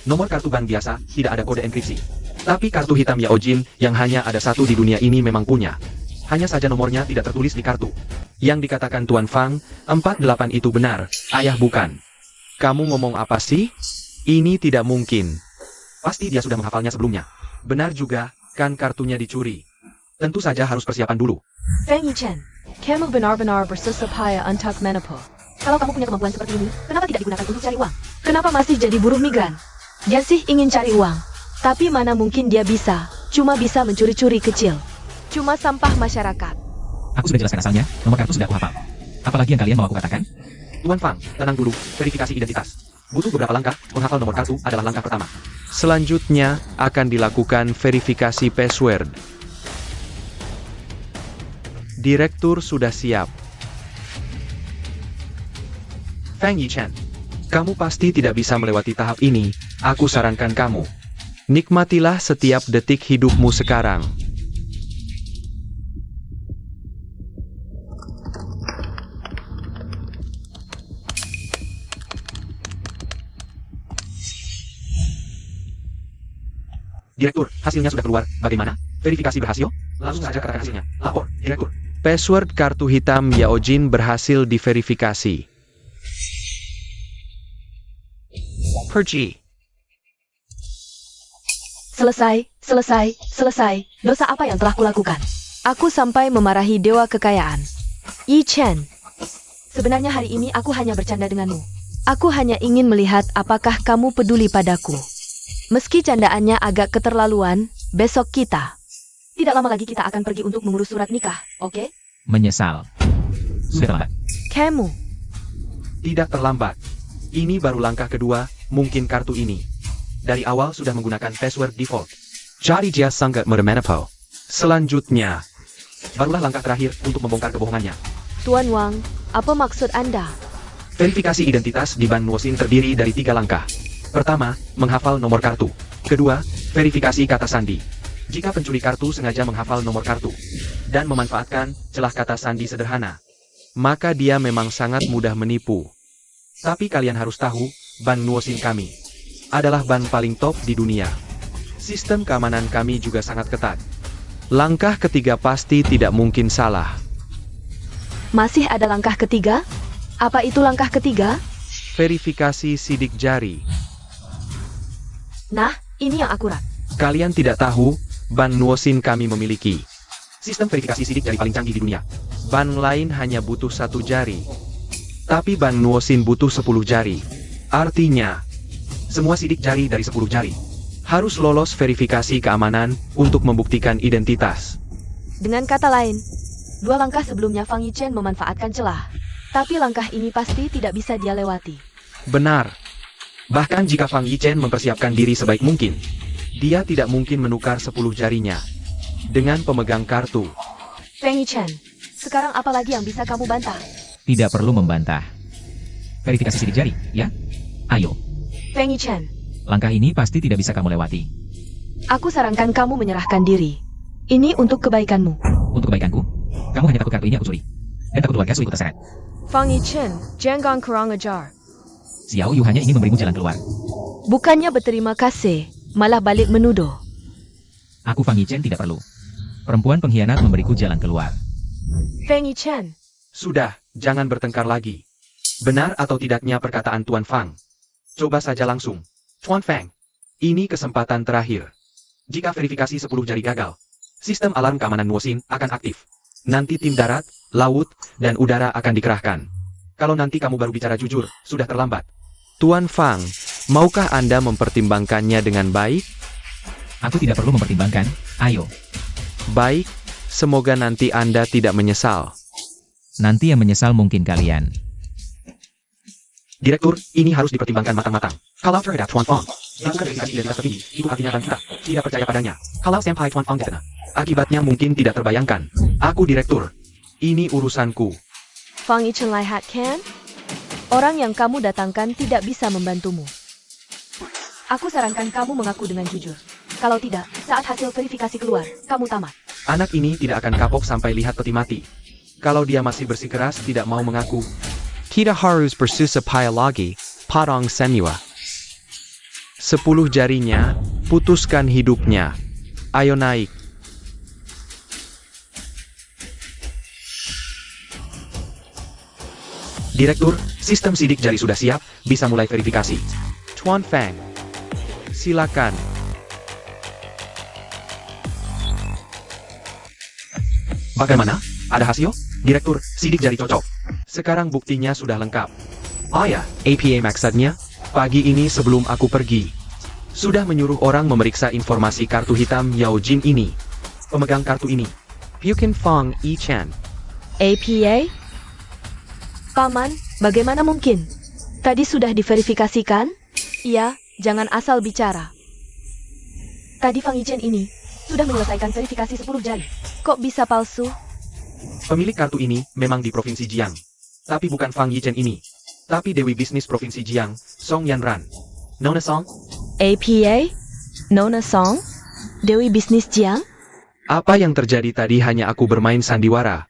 Nomor kartu bank biasa, tidak ada kode enkripsi. Tapi kartu hitam Yao Jin, yang hanya ada satu di dunia ini memang punya. Hanya saja nomornya tidak tertulis di kartu. Yang dikatakan Tuan Fang, 48 itu benar, ayah bukan. Kamu ngomong apa sih? Ini tidak mungkin. Pasti dia sudah menghafalnya sebelumnya. Benar juga, kan kartunya dicuri. Tentu saja harus persiapan dulu. Feng Yichen, kamu benar-benar bersusah untuk menipu. Kalau kamu punya kemampuan seperti ini, kenapa tidak digunakan untuk cari uang? Kenapa masih jadi buruh migran? Dia sih ingin cari uang. Tapi mana mungkin dia bisa, cuma bisa mencuri-curi kecil. Cuma sampah masyarakat. Aku sudah jelaskan asalnya, nomor kartu sudah aku hafal. Apalagi yang kalian mau aku katakan? Tuan Fang, tenang dulu, verifikasi identitas. Butuh beberapa langkah, menghafal nomor kartu adalah langkah pertama. Selanjutnya, akan dilakukan verifikasi password. Direktur sudah siap. Feng Yichen, kamu pasti tidak bisa melewati tahap ini, aku sarankan kamu. Nikmatilah setiap detik hidupmu sekarang. Direktur, hasilnya sudah keluar. Bagaimana? Verifikasi berhasil? Langsung saja katakan hasilnya. Lapor, Direktur. Password kartu hitam Yao Jin berhasil diverifikasi. Pergi. Selesai. Dosa apa yang telah kulakukan? Aku sampai memarahi dewa kekayaan. Yi Chen, sebenarnya hari ini aku hanya bercanda denganmu. Aku hanya ingin melihat apakah kamu peduli padaku. Meski candaannya agak keterlaluan, besok kita. Tidak lama lagi kita akan pergi untuk mengurus surat nikah, oke? Menyesal. Sudah terlambat. Kamu. Tidak terlambat. Ini baru langkah kedua, mungkin kartu ini. Dari awal sudah menggunakan password default. Jadi dia sangat menipu. Selanjutnya, barulah langkah terakhir untuk membongkar kebohongannya. Tuan Wang, apa maksud Anda? Verifikasi identitas di Bank Nuosin terdiri dari 3 langkah. Pertama, menghafal nomor kartu. Kedua, verifikasi kata sandi. Jika pencuri kartu sengaja menghafal nomor kartu dan memanfaatkan celah kata sandi sederhana, maka dia memang sangat mudah menipu. Tapi kalian harus tahu, Bank Nuosin kami adalah bank paling top di dunia. Sistem keamanan kami juga sangat ketat. Langkah ketiga pasti tidak mungkin salah. Masih ada langkah ketiga? Apa itu langkah ketiga? Verifikasi sidik jari. Nah, ini yang akurat. Kalian tidak tahu, Bank Nuosin kami memiliki sistem verifikasi sidik jari paling canggih di dunia. Bank lain hanya butuh 1 jari. Tapi Bank Nuosin butuh 10 jari. Artinya, semua sidik jari dari 10 jari harus lolos verifikasi keamanan untuk membuktikan identitas. Dengan kata lain, 2 langkah sebelumnya Fang Yichen memanfaatkan celah. Tapi langkah ini pasti tidak bisa dia lewati. Benar. Bahkan jika Fang Yichen mempersiapkan diri sebaik mungkin, dia tidak mungkin menukar 10 jarinya dengan pemegang kartu. Feng Yichen, sekarang apa lagi yang bisa kamu bantah? Tidak perlu membantah. Verifikasi sidik jari, ya? Ayo, Feng Yichen, langkah ini pasti tidak bisa kamu lewati. aku sarankan kamu menyerahkan diri. Ini untuk kebaikanmu. Untuk kebaikanku, kamu hanya takut kartu ini aku curi. Dan takut warga ikut terseret. Fang Yichen, jangan kurang ajar. Xiao Yu hanya ingin memberimu jalan keluar. Bukannya berterima kasih, malah balik menuduh. Aku Fang Yichen tidak perlu. Perempuan pengkhianat memberiku jalan keluar. Feng Yichen, Sudah, jangan bertengkar lagi. Benar atau tidaknya perkataan Tuan Fang? Coba saja langsung. Tuan Fang, ini kesempatan terakhir. Jika verifikasi 10 jari gagal, sistem alarm keamanan Nuosin akan aktif. Nanti tim darat, laut, dan udara akan dikerahkan. Kalau nanti kamu baru bicara jujur, sudah terlambat. Tuan Fang, maukah Anda mempertimbangkannya dengan baik? Aku tidak perlu mempertimbangkan, ayo. Baik, semoga nanti Anda tidak menyesal. Nanti yang menyesal mungkin kalian. Direktur, ini harus dipertimbangkan matang-matang. Kalau terhadap Tuan Fang, lakukan verifikasi identitas tertinggi, itu artinya bank kita tidak percaya padanya. Kalau sampai Tuan Fang terkena, akibatnya mungkin tidak terbayangkan. Aku direktur. Ini urusanku. Fang Yichen lihat kan? Orang yang kamu datangkan tidak bisa membantumu. Aku sarankan kamu mengaku dengan jujur. Kalau tidak, saat hasil verifikasi keluar, kamu tamat. Anak ini tidak akan kapok sampai lihat peti mati. Kalau dia masih bersikeras tidak mau mengaku, kita harus bersusah lagi, potong semua. 10 jarinya, putuskan hidupnya. Ayo naik. Direktur, sistem sidik jari sudah siap, bisa mulai verifikasi. Tuan Feng, silakan. Bagaimana? Ada hasil? Direktur, sidik jari cocok. Sekarang buktinya sudah lengkap. Oh ya, APA maksudnya, pagi ini sebelum aku pergi, sudah menyuruh orang memeriksa informasi kartu hitam Yao Jin ini. Pemegang kartu ini, Pyukin Fong Yi-chan. APA? Paman, bagaimana mungkin? Tadi sudah diverifikasikan? Iya, jangan asal bicara. Tadi Fang Yichen ini sudah menyelesaikan verifikasi 10 jari. Kok bisa palsu? Pemilik kartu ini memang di Provinsi Jiang. Tapi bukan Fang Yichen ini. Tapi Dewi Bisnis Provinsi Jiang, Song Yanran. Nona Song? APA? Nona Song? Dewi Bisnis Jiang? Apa yang terjadi tadi hanya aku bermain sandiwara.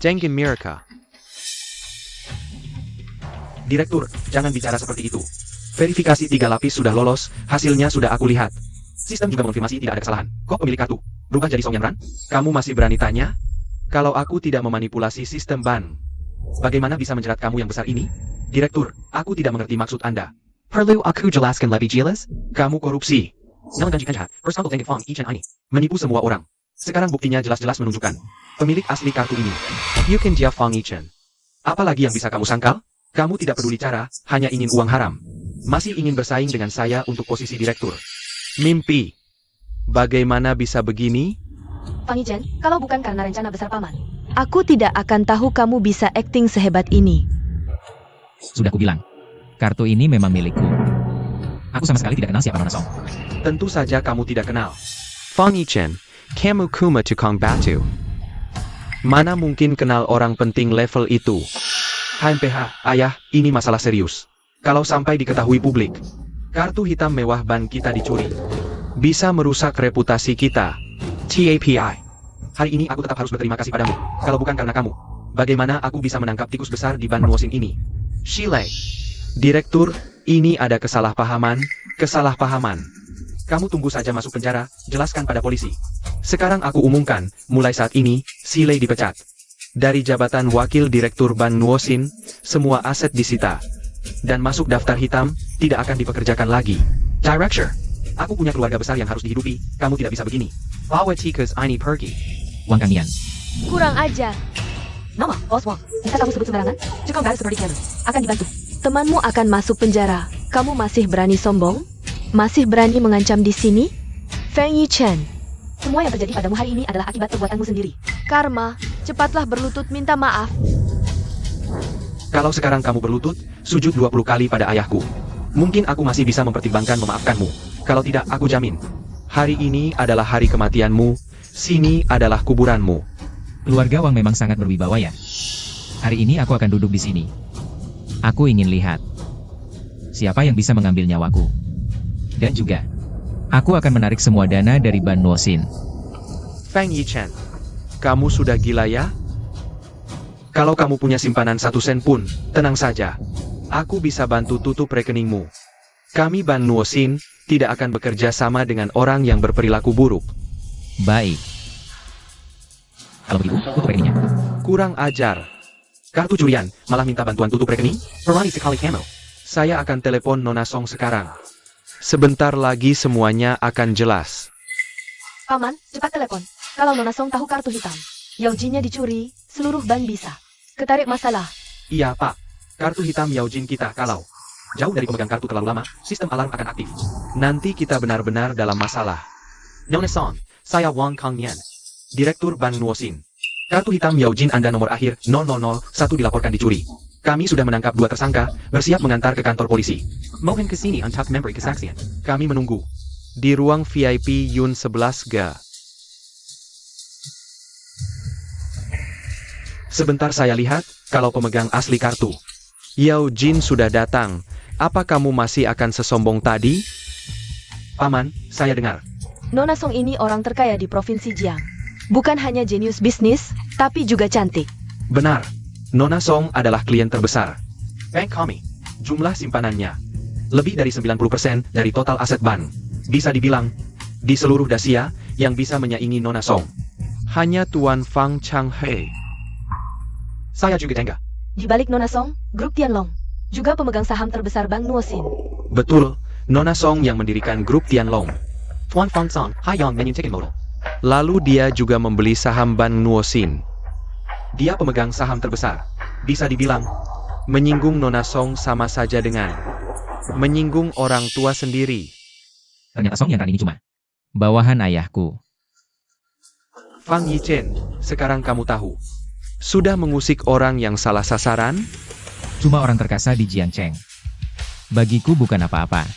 Jengkin Mirka. Direktur, jangan bicara seperti itu. Verifikasi 3 lapis sudah lolos, hasilnya sudah aku lihat. Sistem juga mengonfirmasi tidak ada kesalahan. Kok pemilik kartu berubah jadi Song Yanran? Kamu masih berani tanya? Kalau aku tidak memanipulasi sistem ban, bagaimana bisa menjerat kamu yang besar ini? Direktur, aku tidak mengerti maksud Anda. Perlu aku jelaskan lebih jelas? Kamu korupsi. Menipu semua orang. Sekarang buktinya jelas-jelas menunjukkan. Pemilik asli kartu ini, Yukin Jia Fang Yichen. Apalagi yang bisa kamu sangkal? Kamu tidak peduli cara, hanya ingin uang haram. Masih ingin bersaing dengan saya untuk posisi direktur. Mimpi. Bagaimana bisa begini? Fang Yichen, kalau bukan karena rencana besar paman, aku tidak akan tahu kamu bisa akting sehebat ini. Sudah kubilang. Kartu ini memang milikku. Aku sama sekali tidak kenal siapa Nona Song. Tentu saja kamu tidak kenal. Fang Yichen, kamu kuma tukang batu. Mana mungkin kenal orang penting level itu? HMPH, ayah, ini masalah serius. Kalau sampai diketahui publik, kartu hitam mewah ban kita dicuri. Bisa merusak reputasi kita. TAPI. Hari ini aku tetap harus berterima kasih padamu. Kalau bukan karena kamu, bagaimana aku bisa menangkap tikus besar di Ban Nuosin ini? Shilei. Direktur, ini ada kesalahpahaman. Kamu tunggu saja masuk penjara, jelaskan pada polisi. Sekarang aku umumkan, mulai saat ini, Shilei dipecat. Dari jabatan wakil direktur Ban Nuosin, semua aset disita. Dan masuk daftar hitam, tidak akan dipekerjakan lagi. Director, aku punya keluarga besar yang harus dihidupi, kamu tidak bisa begini. Lawetikas ini pergi. Wang Kangnian. Kurang ajar. Nama, Oswald. Bisa kamu sebut sembarangan? Cukup baru seperti kamu. Akan dibantu. Temanmu akan masuk penjara. Kamu masih berani sombong? Masih berani mengancam di sini? Feng Yichen. Semua yang terjadi padamu hari ini adalah akibat perbuatanmu sendiri. Karma, cepatlah berlutut minta maaf. Kalau sekarang kamu berlutut, sujud 20 kali pada ayahku. Mungkin aku masih bisa mempertimbangkan memaafkanmu. Kalau tidak, aku jamin. Hari ini adalah hari kematianmu. Sini adalah kuburanmu. Keluarga Wang memang sangat berwibawa ya. Hari ini aku akan duduk di sini. Aku ingin lihat siapa yang bisa mengambil nyawaku. Dan juga, aku akan menarik semua dana dari Ban Nuosin. Feng Yichen, kamu sudah gila ya? Kalau kamu punya simpanan 1 sen pun, tenang saja. Aku bisa bantu tutup rekeningmu. Kami Ban Nuosin tidak akan bekerja sama dengan orang yang berperilaku buruk. Baik. Kalau begitu, tutup rekeningnya. Kurang ajar. Kartu curian, malah minta bantuan tutup rekening? Berani sekali kamu. Saya akan telepon Nona Song sekarang. Sebentar lagi semuanya akan jelas. Paman, cepat telepon. Kalau Nona Song tahu kartu hitam, Yao Jinnya dicuri, seluruh ban bisa ketarik masalah. Iya Pak, kartu hitam Yao Jin kita kalau jauh dari pemegang kartu terlalu lama, sistem alarm akan aktif. Nanti kita benar-benar dalam masalah. Nona Song, saya Wang Kangnian, Direktur Ban Nuosin. Kartu hitam Yao Jin Anda nomor akhir 0001 dilaporkan dicuri. Kami sudah menangkap 2 tersangka, bersiap mengantar ke kantor polisi. Mohon ke sini untuk memberi kesaksian. Kami menunggu. Di ruang VIP Yun 11G. Sebentar saya lihat, kalau pemegang asli kartu. Yao Jin sudah datang. Apa kamu masih akan sesombong tadi? Paman, saya dengar. Nona Song ini orang terkaya di Provinsi Jiang. Bukan hanya jenius bisnis, tapi juga cantik. Benar. Nona Song adalah klien terbesar bank kami. Jumlah simpanannya lebih dari 90% dari total aset bank. Bisa dibilang, di seluruh Dasia, yang bisa menyaingi Nona Song hanya Tuan Fang Changhe. Saya juga tengah. Di balik Nona Song, Grup Tianlong, juga pemegang saham terbesar Bank Nuosin. Betul, Nona Song yang mendirikan grup Tianlong. Tuan Fang Song, Haiyang menyuntikkan modal. Lalu dia juga membeli saham Bank Nuosin. Dia pemegang saham terbesar. Bisa dibilang, menyinggung Nona Song sama saja dengan menyinggung orang tua sendiri. Ternyata Song yang ini cuma bawahan ayahku. Fang Yichen, sekarang kamu tahu. Sudah mengusik orang yang salah sasaran? Cuma orang terkasa di Jiangcheng. Bagiku bukan apa-apa.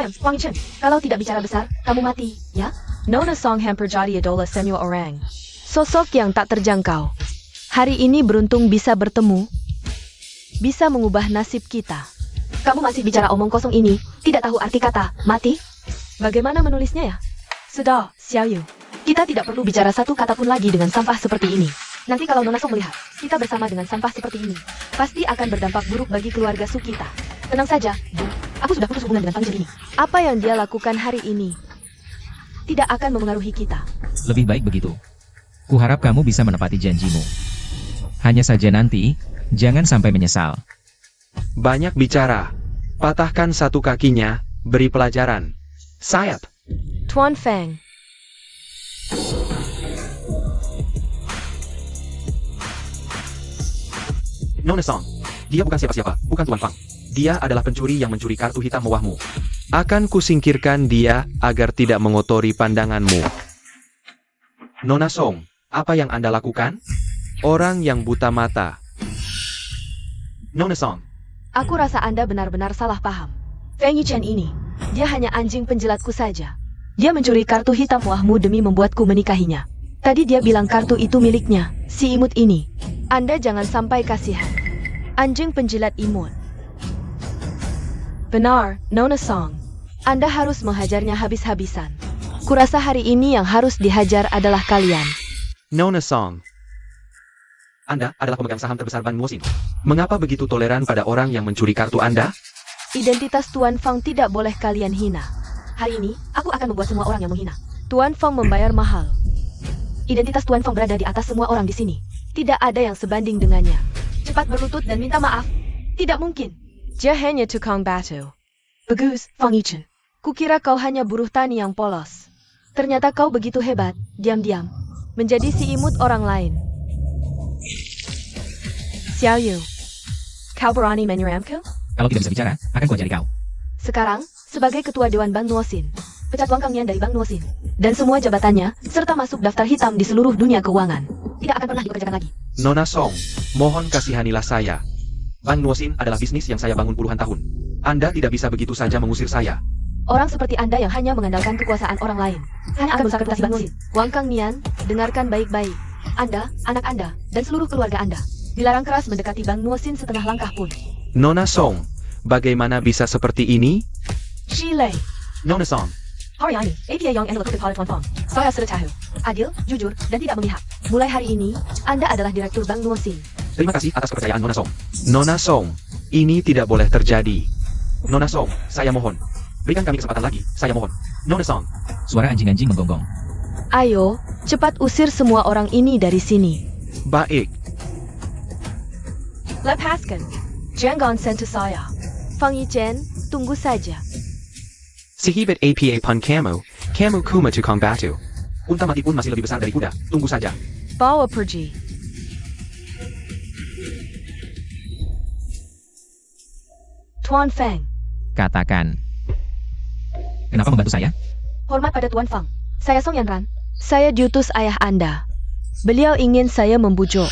Diam, Wang Chen. Kalau tidak bicara besar, kamu mati, ya? Nona Song hampir jadi idola semua orang. Sosok yang tak terjangkau. Hari ini beruntung bisa bertemu. Bisa mengubah nasib kita. Kamu masih bicara omong kosong ini, tidak tahu arti kata mati? Bagaimana menulisnya ya? Sudah, Xiaoyu. Kita tidak perlu bicara satu kata pun lagi dengan sampah seperti ini. Nanti kalau Nona Song melihat, kita bersama dengan sampah seperti ini, pasti akan berdampak buruk bagi keluarga Su kita. Tenang saja, Bu. Aku sudah putus hubungan dengan Fang Chen ini. Apa yang dia lakukan hari ini tidak akan memengaruhi kita. Lebih baik begitu. Kuharap kamu bisa menepati janjimu. Hanya saja nanti, jangan sampai menyesal. Banyak bicara. Patahkan satu kakinya, beri pelajaran. Sayap. Tuan Feng. Nona Song. Dia bukan siapa-siapa, bukan Tuan Fang. Dia adalah pencuri yang mencuri kartu hitam mewahmu. Akan kusingkirkan dia agar tidak mengotori pandanganmu. Nona Song, apa yang Anda lakukan? Orang yang buta mata. Nona Song. Aku rasa Anda benar-benar salah paham. Feng Yichen ini, dia hanya anjing penjilatku saja. Dia mencuri kartu hitam wahmu demi membuatku menikahinya. Tadi dia bilang kartu itu miliknya, si imut ini. Anda jangan sampai kasihan. Anjing penjilat imut. Benar, Nona Song. Anda harus menghajarnya habis-habisan. Kurasa hari ini yang harus dihajar adalah kalian. Nona Song. Anda adalah pemegang saham terbesar Bank Nuosin. Mengapa begitu toleran pada orang yang mencuri kartu Anda? Identitas Tuan Fang tidak boleh kalian hina. Hari ini, aku akan membuat semua orang yang menghina. Tuan Fang membayar mahal. Identitas Tuan Fang berada di atas semua orang di sini. Tidak ada yang sebanding dengannya. Cepat berlutut dan minta maaf. Tidak mungkin. Dia hanya tukang batu. Bagus, Fang Yichen. Kukira kau hanya buruh tani yang polos. Ternyata kau begitu hebat, diam-diam. Menjadi si imut orang lain. Xiaoyu, kau berani menyeramku? Kalau tidak bisa bicara, akan kuajari kau. Sekarang, sebagai ketua Dewan Bank Nuosin, pecat Wang Kangnian dari Bank Nuosin, dan semua jabatannya, serta masuk daftar hitam di seluruh dunia keuangan. Tidak akan pernah dipekerjakan lagi. Nona Song, mohon kasihanilah saya. Bank Nuosin adalah bisnis yang saya bangun puluhan tahun. Anda tidak bisa begitu saja mengusir saya. Orang seperti Anda yang hanya mengandalkan kekuasaan orang lain, hanya akan merusak reputasi Bank Nuosin. Wang Kangnian, dengarkan baik-baik. Anda, anak Anda, dan seluruh keluarga Anda dilarang keras mendekati Bank Nuosin setengah langkah pun. Nona Song, bagaimana bisa seperti ini? Shilei. Nona Song. Hari ini, APA Young and Lekutip oleh Tuan Fang. Saya sudah tahu. Adil, jujur, dan tidak memihak. Mulai hari ini, Anda adalah direktur Bank Nuosin. Terima kasih atas kepercayaan Nona Song. Nona Song, ini tidak boleh terjadi. Nona Song, saya mohon. Berikan kami kesempatan lagi, saya mohon. Nona Song. Suara anjing-anjing menggonggong. Ayo, cepat usir semua orang ini dari sini. Baik. Lepaskan. Jangan sentuh saya. Fang Yichen, tunggu saja. Sihibit APA pun kamu kuma tukang batu. Unta mati pun masih lebih besar dari kuda, tunggu saja. Bawa pergi. Tuan Feng, Katakan. Kenapa membantu saya? hormat pada Tuan Fang. Saya Song Yanran. Saya diutus ayah Anda. Beliau ingin saya membujuk.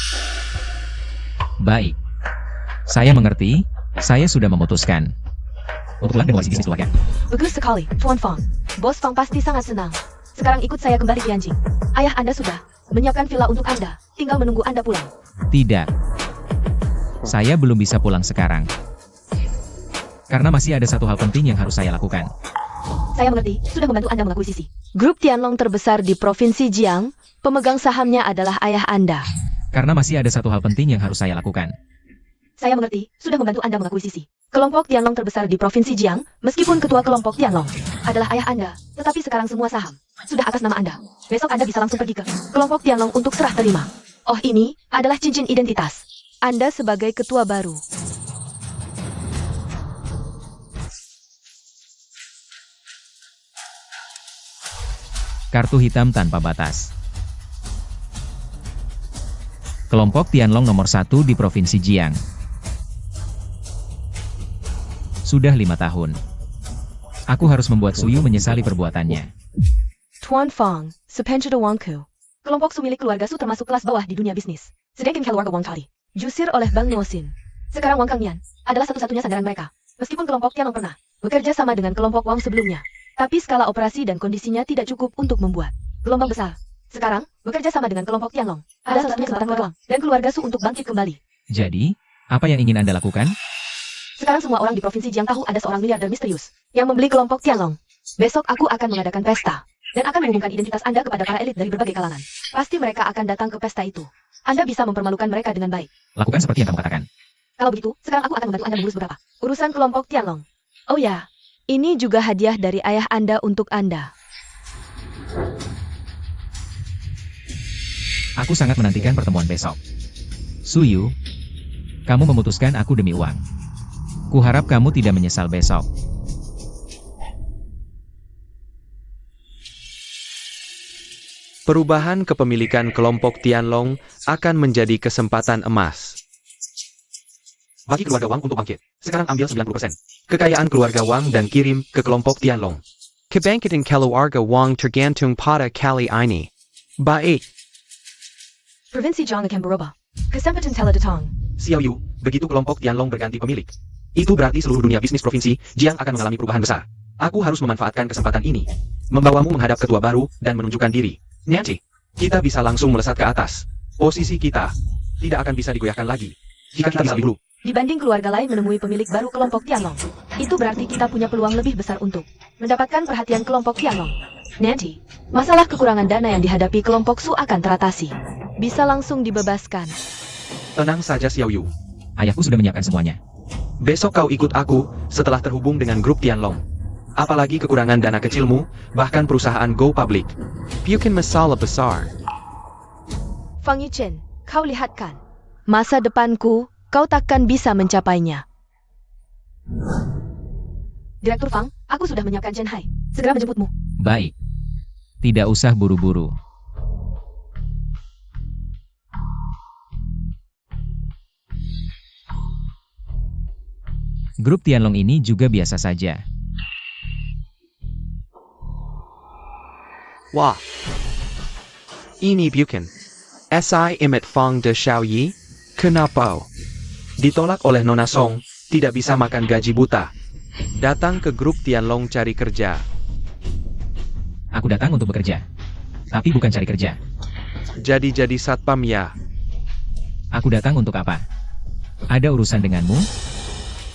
Baik. Saya mengerti, saya sudah memutuskan. Untuk renovasi bisnis keluarga. Bagus sekali, Tuan Fang. Bos Fang pasti sangat senang. Sekarang ikut saya kembali ke Yanjing. Ayah Anda sudah menyiapkan villa untuk Anda. Tinggal menunggu Anda pulang. Tidak. Saya belum bisa pulang sekarang. Karena masih ada satu hal penting yang harus saya lakukan. Saya mengerti, sudah membantu Anda mengakuisisi. Grup Tianlong terbesar di Provinsi Jiang, pemegang sahamnya adalah ayah Anda. Karena masih ada satu hal penting yang harus saya lakukan. Saya mengerti, sudah membantu Anda mengakuisisi. Kelompok Tianlong terbesar di Provinsi Jiang, meskipun ketua kelompok Tianlong adalah ayah Anda, tetapi sekarang semua saham sudah atas nama Anda. Besok Anda bisa langsung pergi ke kelompok Tianlong untuk serah terima. Oh, ini adalah cincin identitas Anda sebagai ketua baru. Kartu hitam tanpa batas. Kelompok Tianlong nomor 1 di Provinsi Jiang. Sudah 5 tahun. Aku harus membuat Suyu menyesali perbuatannya. Tuan Fang, sepenceda Wangku. Kelompok Su milik keluarga Su termasuk kelas bawah di dunia bisnis. Sedangkan keluarga Wang Chari jusir oleh Bang Nosin. Sekarang Wang Kangyan adalah satu-satunya sandaran mereka. Meskipun kelompok Tianlong pernah bekerja sama dengan kelompok Wang sebelumnya, tapi skala operasi dan kondisinya tidak cukup untuk membuat gelombang besar. Sekarang, bekerja sama dengan kelompok Tianlong adalah satu-satunya kesempatan keluarga Wang dan keluarga Su untuk bangkit kembali. Jadi, apa yang ingin Anda lakukan? Sekarang semua orang di Provinsi Jiang tahu ada seorang miliarder misterius yang membeli kelompok Tianlong. Besok aku akan mengadakan pesta dan akan mengumumkan identitas Anda kepada para elit dari berbagai kalangan. Pasti mereka akan datang ke pesta itu. Anda bisa mempermalukan mereka dengan baik. Lakukan seperti yang kamu katakan. Kalau begitu, sekarang aku akan membantu Anda mengurus beberapa urusan kelompok Tianlong. Oh ya, ini juga hadiah dari ayah Anda untuk Anda. Aku sangat menantikan pertemuan besok. Suyu, kamu memutuskan aku demi uang. Kuharap kamu tidak menyesal besok. Perubahan kepemilikan kelompok Tianlong akan menjadi kesempatan emas. Bagi keluarga Wang untuk bangkit. Sekarang ambil 90% kekayaan keluarga Wang dan kirim ke kelompok Tianlong. Kebangkitan keluarga Wang tergantung pada kali ini. Baik. Provinsi Jiang akan berubah. Kesempatan telah datang. Xiao Yu, begitu kelompok Tianlong berganti pemilik, itu berarti seluruh dunia bisnis provinsi Jiang akan mengalami perubahan besar. Aku harus memanfaatkan kesempatan ini, membawamu menghadap ketua baru dan menunjukkan diri. Nanti, kita bisa langsung melesat ke atas. Posisi kita tidak akan bisa digoyahkan lagi jika kita bisa lebih dulu. Dibanding keluarga lain menemui pemilik baru kelompok Tianlong, itu berarti kita punya peluang lebih besar untuk mendapatkan perhatian kelompok Tianlong. Nanti, masalah kekurangan dana yang dihadapi kelompok Su akan teratasi. Bisa langsung dibebaskan. Tenang saja Xiao Yu. Ayahku sudah menyiapkan semuanya. Besok kau ikut aku setelah terhubung dengan grup Tianlong. Apalagi kekurangan dana kecilmu, bahkan perusahaan go public. Bukan masalah besar. Fang Yichen, kau lihatkan. Masa depanku, kau takkan bisa mencapainya. Direktur Fang, aku sudah menyiapkan Chen Hai. Segera menjemputmu. Baik. Tidak usah buru-buru. Grup Tianlong ini juga biasa saja. Wah. Ini bukan SI Emmet Fang de Xiaoyi? Kenapa? Ditolak oleh Nona Song, tidak bisa makan gaji buta. Datang ke grup Tianlong cari kerja. Aku datang untuk bekerja. Tapi bukan cari kerja. Jadi satpam ya. Aku datang untuk apa? Ada urusan denganmu?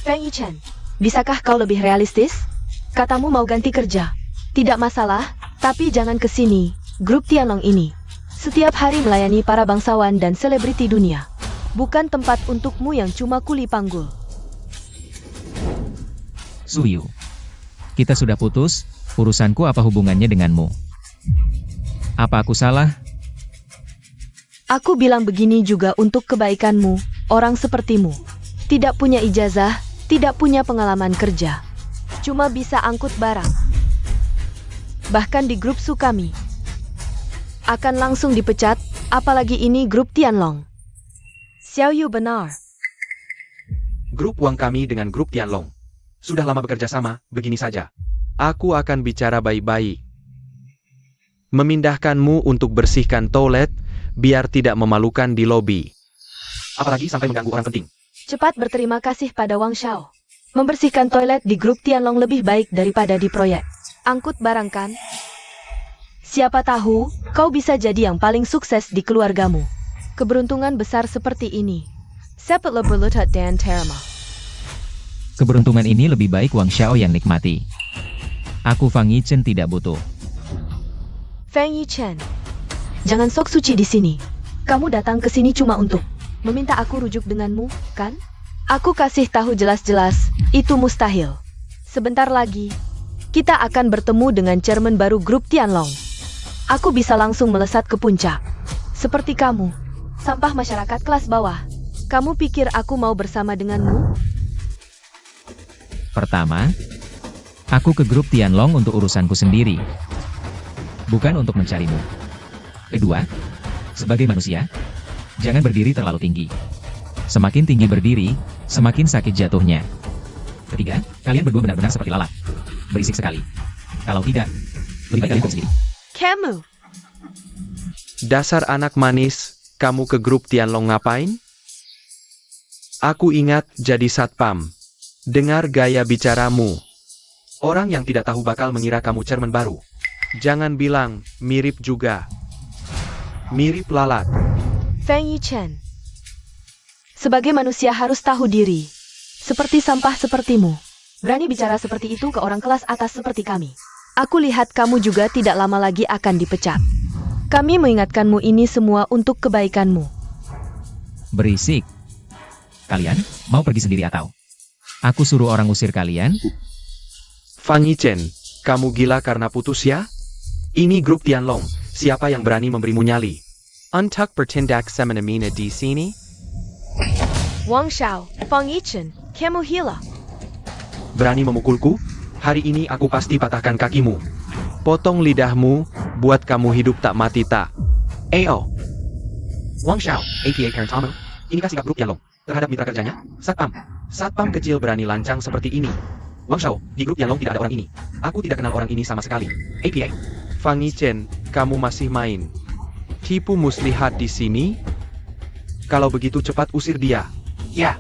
Fang Yichen, bisakah kau lebih realistis? Katamu mau ganti kerja. Tidak masalah, tapi jangan ke sini. Grup Tianlong ini setiap hari melayani para bangsawan dan selebriti dunia. Bukan tempat untukmu yang cuma kuli panggul. Suyu, kita sudah putus, urusanku apa hubungannya denganmu? Apa aku salah? Aku bilang begini juga untuk kebaikanmu, orang sepertimu. Tidak punya ijazah, tidak punya pengalaman kerja. Cuma bisa angkut barang. Bahkan di grup Su kami akan langsung dipecat, apalagi ini grup Tianlong. Xiao Yu benar. Grup Wang kami dengan grup Tianlong. Sudah lama bekerja sama, begini saja. Aku akan bicara baik-baik. Memindahkanmu untuk bersihkan toilet, biar tidak memalukan di lobi. Apalagi sampai mengganggu orang penting. Cepat berterima kasih pada Wang Xiao. Membersihkan toilet di grup Tianlong lebih baik daripada di proyek angkut barang kan? Siapa tahu, kau bisa jadi yang paling sukses di keluargamu. Keberuntungan besar seperti ini. Sepatlah berlutut dan terima. Keberuntungan ini lebih baik Wang Xiao yang nikmati. Aku Fang Yichen tidak butuh. Feng Yichen, jangan sok suci di sini. Kamu datang ke sini cuma untuk meminta aku rujuk denganmu, kan? Aku kasih tahu jelas-jelas, itu mustahil. Sebentar lagi, kita akan bertemu dengan chairman baru grup Tianlong. Aku bisa langsung melesat ke puncak. Seperti kamu, sampah masyarakat kelas bawah. Kamu pikir aku mau bersama denganmu? Pertama, aku ke grup Tianlong untuk urusanku sendiri. Bukan untuk mencarimu. Kedua, sebagai manusia, jangan berdiri terlalu tinggi. Semakin tinggi berdiri, semakin sakit jatuhnya. Ketiga, kalian berdua benar-benar seperti lalat. Berisik sekali. Kalau tidak, lebih baik kalian sendiri. Kamu, Dasar anak manis, kamu ke grup Tianlong ngapain? Aku ingat jadi satpam. Dengar gaya bicaramu. Orang yang tidak tahu bakal mengira kamu chairman baru. Jangan bilang, mirip juga. Mirip lalat. Feng Yichen. Sebagai manusia harus tahu diri. Seperti sampah sepertimu. Berani bicara seperti itu ke orang kelas atas seperti kami. Aku lihat kamu juga tidak lama lagi akan dipecat. Kami mengingatkanmu ini semua untuk kebaikanmu. Berisik. Kalian, mau pergi sendiri atau? Aku suruh orang usir kalian? Fang Yichen, kamu gila karena putus ya? Ini grup Tianlong, siapa yang berani memberimu nyali? Untuk bertindak semena-mena di sini? Wang Xiao, Feng Yichen, kamu gila. Berani memukulku? Hari ini aku pasti patahkan kakimu. Potong lidahmu, buat kamu hidup tak mati tak. Ayo. Wang Xiao, aka Karen Tamu, inikah sikap grup Tianlong terhadap mitra kerjanya? Satpam. Satpam kecil berani lancang seperti ini. Wang Xiao, di grup Tianlong tidak ada orang ini. Aku tidak kenal orang ini sama sekali. APA. Fang Yichen, kamu masih main. Tipu muslihat di sini? Kalau begitu cepat usir dia. Ya.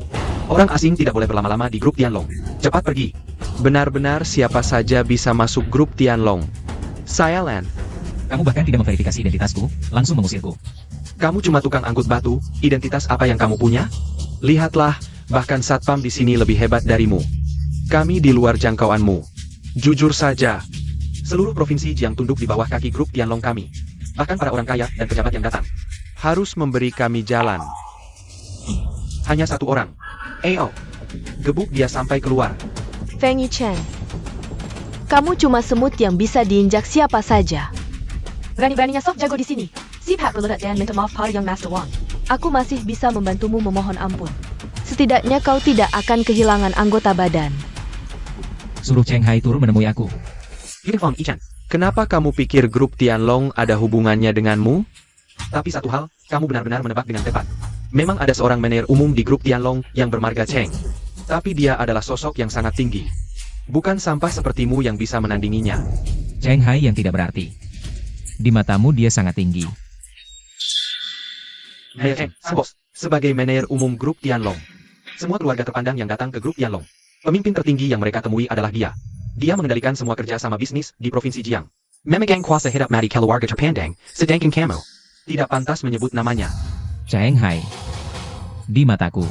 Orang asing tidak boleh berlama-lama di grup Tianlong. Cepat pergi. Benar-benar siapa saja bisa masuk grup Tianlong. Saya Lan. Kamu bahkan tidak memverifikasi identitasku, langsung mengusirku. Kamu cuma tukang angkut batu, identitas apa yang kamu punya? Lihatlah, bahkan satpam di sini lebih hebat darimu. Kami di luar jangkauanmu. Jujur saja, seluruh provinsi Jiang tunduk di bawah kaki grup Tianlong kami. Bahkan para orang kaya dan pejabat yang datang harus memberi kami jalan. Hanya satu orang. Ayo, gebuk dia sampai keluar. Feng Yichen, kamu cuma semut yang bisa diinjak siapa saja. Berani-beraninya sok jago di sini. Sifat berledak dan minta maaf pada Young Master Wang. Aku masih bisa membantumu memohon ampun. Setidaknya kau tidak akan kehilangan anggota badan. Suruh Cheng Hai turun menemui aku. Fang Yichen, kenapa kamu pikir grup Tianlong ada hubungannya denganmu? Tapi satu hal, kamu benar-benar menebak dengan tepat. Memang ada seorang manajer umum di grup Tianlong yang bermarga Cheng. Tapi dia adalah sosok yang sangat tinggi. Bukan sampah sepertimu yang bisa menandinginya. Cheng Hai yang tidak berarti. Di matamu dia sangat tinggi. Manajer Cheng, sang bos, sebagai manajer umum grup Tianlong. Semua keluarga terpandang yang datang ke grup Tianlong. Pemimpin tertinggi yang mereka temui adalah dia. Dia mengendalikan semua kerja sama bisnis di Provinsi Jiang. Memegang kuasa hedap mari keluarga terpandang, sedangkan kamu tidak pantas menyebut namanya. Cheng Hai. Di mataku.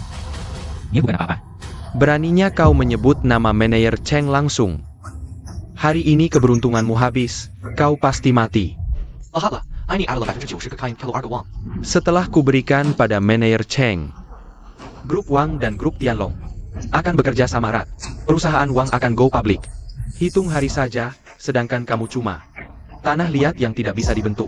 Dia bukan apa-apa. Beraninya kau menyebut nama manajer Cheng langsung. Hari ini keberuntunganmu habis, kau pasti mati. Setelah kuberikan pada manajer Cheng, grup Wang dan grup Tianlong akan bekerja sama erat. Perusahaan Wang akan go public. Hitung hari saja, sedangkan kamu cuma tanah liat yang tidak bisa dibentuk.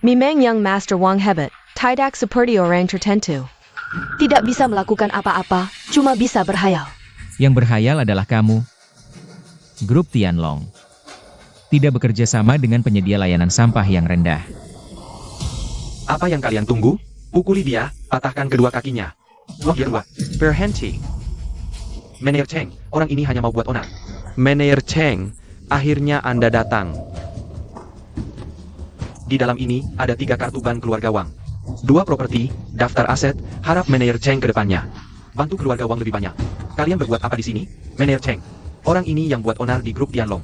Memang Young Master Wang hebat, tidak seperti orang tertentu. Tidak bisa melakukan apa-apa, cuma bisa berhayal. Yang berhayal adalah kamu. Grup Tianlong. Tidak bekerja sama dengan penyedia layanan sampah yang rendah. Apa yang kalian tunggu? Pukuli dia, patahkan kedua kakinya. Wah, kedua. Berhenti. Manajer Cheng, orang ini hanya mau buat onar. Manajer Cheng, akhirnya Anda datang. Di dalam ini, ada 3 kartu ban keluarga Wang. 2 properti, daftar aset, harap manajer Cheng ke depannya. Bantu keluarga Wang lebih banyak. Kalian berbuat apa di sini? Manajer Cheng. Orang ini yang buat onar di grup Tianlong.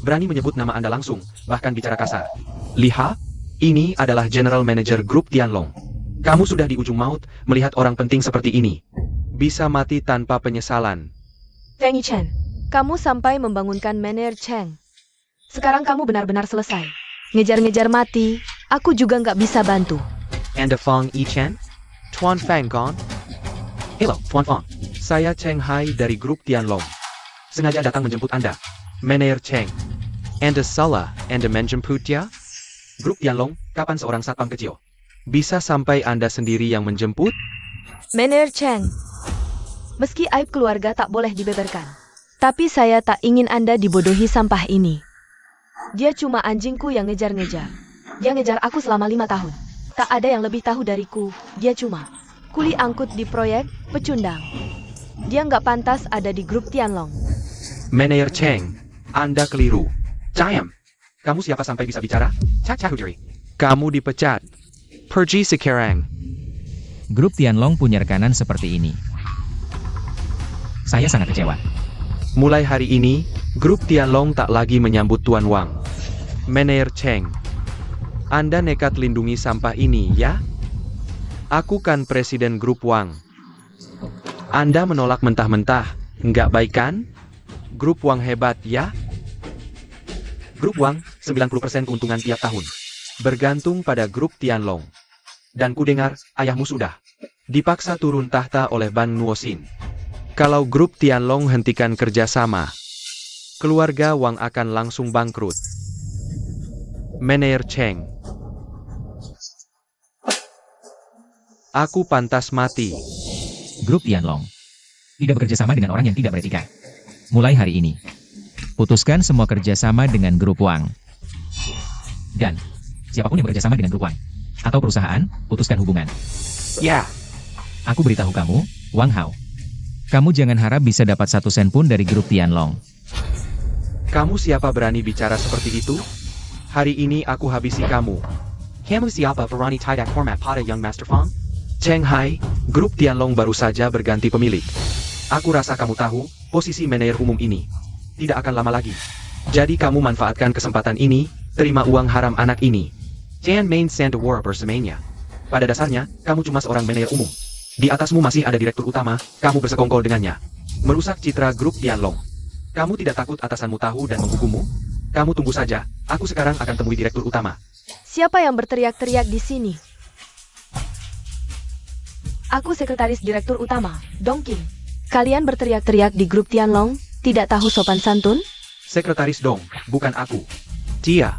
Berani menyebut nama Anda langsung, bahkan bicara kasar. Lihat, ini adalah General Manager grup Tianlong. Kamu sudah di ujung maut, melihat orang penting seperti ini. Bisa mati tanpa penyesalan. Feng Yichen, kamu sampai membangunkan Mener Cheng. Sekarang kamu benar-benar selesai. Ngejar-ngejar mati, aku juga nggak bisa bantu. Anda Fang Yichen? Tuan Fang Gong? Hello, Tuan Fong. Saya Cheng Hai dari grup Tianlong. Sengaja datang menjemput Anda. Mener Cheng. Anda salah, Anda menjemput ya? Grup Tianlong, kapan seorang satpam kecil? Bisa sampai Anda sendiri yang menjemput? Mener Cheng, meski aib keluarga tak boleh dibeberkan, tapi saya tak ingin Anda dibodohi sampah ini. Dia cuma anjingku yang ngejar-ngejar. Dia ngejar aku selama 5 tahun. Tak ada yang lebih tahu dariku. Dia cuma kuli angkut di proyek pecundang. Dia nggak pantas ada di grup Tianlong. Mener Cheng, Anda keliru. Cayam, kamu siapa sampai bisa bicara? Caca Hudiri. Kamu dipecat. Pergi sekarang. Grup Tianlong punya rekanan seperti ini. Saya sangat kecewa. Mulai hari ini, grup Tianlong tak lagi menyambut Tuan Wang. Mener Cheng, Anda nekat lindungi sampah ini, ya? Aku kan presiden grup Wang. Anda menolak mentah-mentah, nggak baik kan? Grup Wang hebat, ya? Grup Wang, 90% keuntungan tiap tahun. Bergantung pada grup Tianlong. Dan ku dengar, ayahmu sudah dipaksa turun tahta oleh Ban Nuosin. Kalau grup Tianlong hentikan kerjasama, keluarga Wang akan langsung bangkrut. Mener Cheng, aku pantas mati. Grup Tianlong tidak bekerja sama dengan orang yang tidak beretika. Mulai hari ini, putuskan semua kerjasama dengan grup Wang. Dan siapapun yang bekerja sama dengan grup Wang atau perusahaan, putuskan hubungan. Ya, Aku beritahu kamu, Wang Hao. Kamu jangan harap bisa dapat 1 sen pun dari grup Tianlong. kamu siapa berani bicara seperti itu? Hari ini aku habisi kamu. Kamu siapa berani tidak hormat pada Young Master Fang? Cheng Hai, grup Tianlong baru saja berganti pemilik. Aku rasa kamu tahu, posisi manajer umum ini tidak akan lama lagi. Jadi kamu manfaatkan kesempatan ini, terima uang haram anak ini. Jan Main Santa War bersamanya. Pada dasarnya, kamu cuma seorang manajer umum. Di atasmu masih ada direktur utama, kamu bersekongkol dengannya. Merusak citra grup Tianlong. Kamu tidak takut atasanmu tahu dan menghukummu? Kamu tunggu saja, aku sekarang akan temui direktur utama. Siapa yang berteriak-teriak di sini? Aku sekretaris direktur utama, Dong King. Kalian berteriak-teriak di grup Tianlong, tidak tahu sopan santun? Sekretaris Dong, bukan aku. Dia.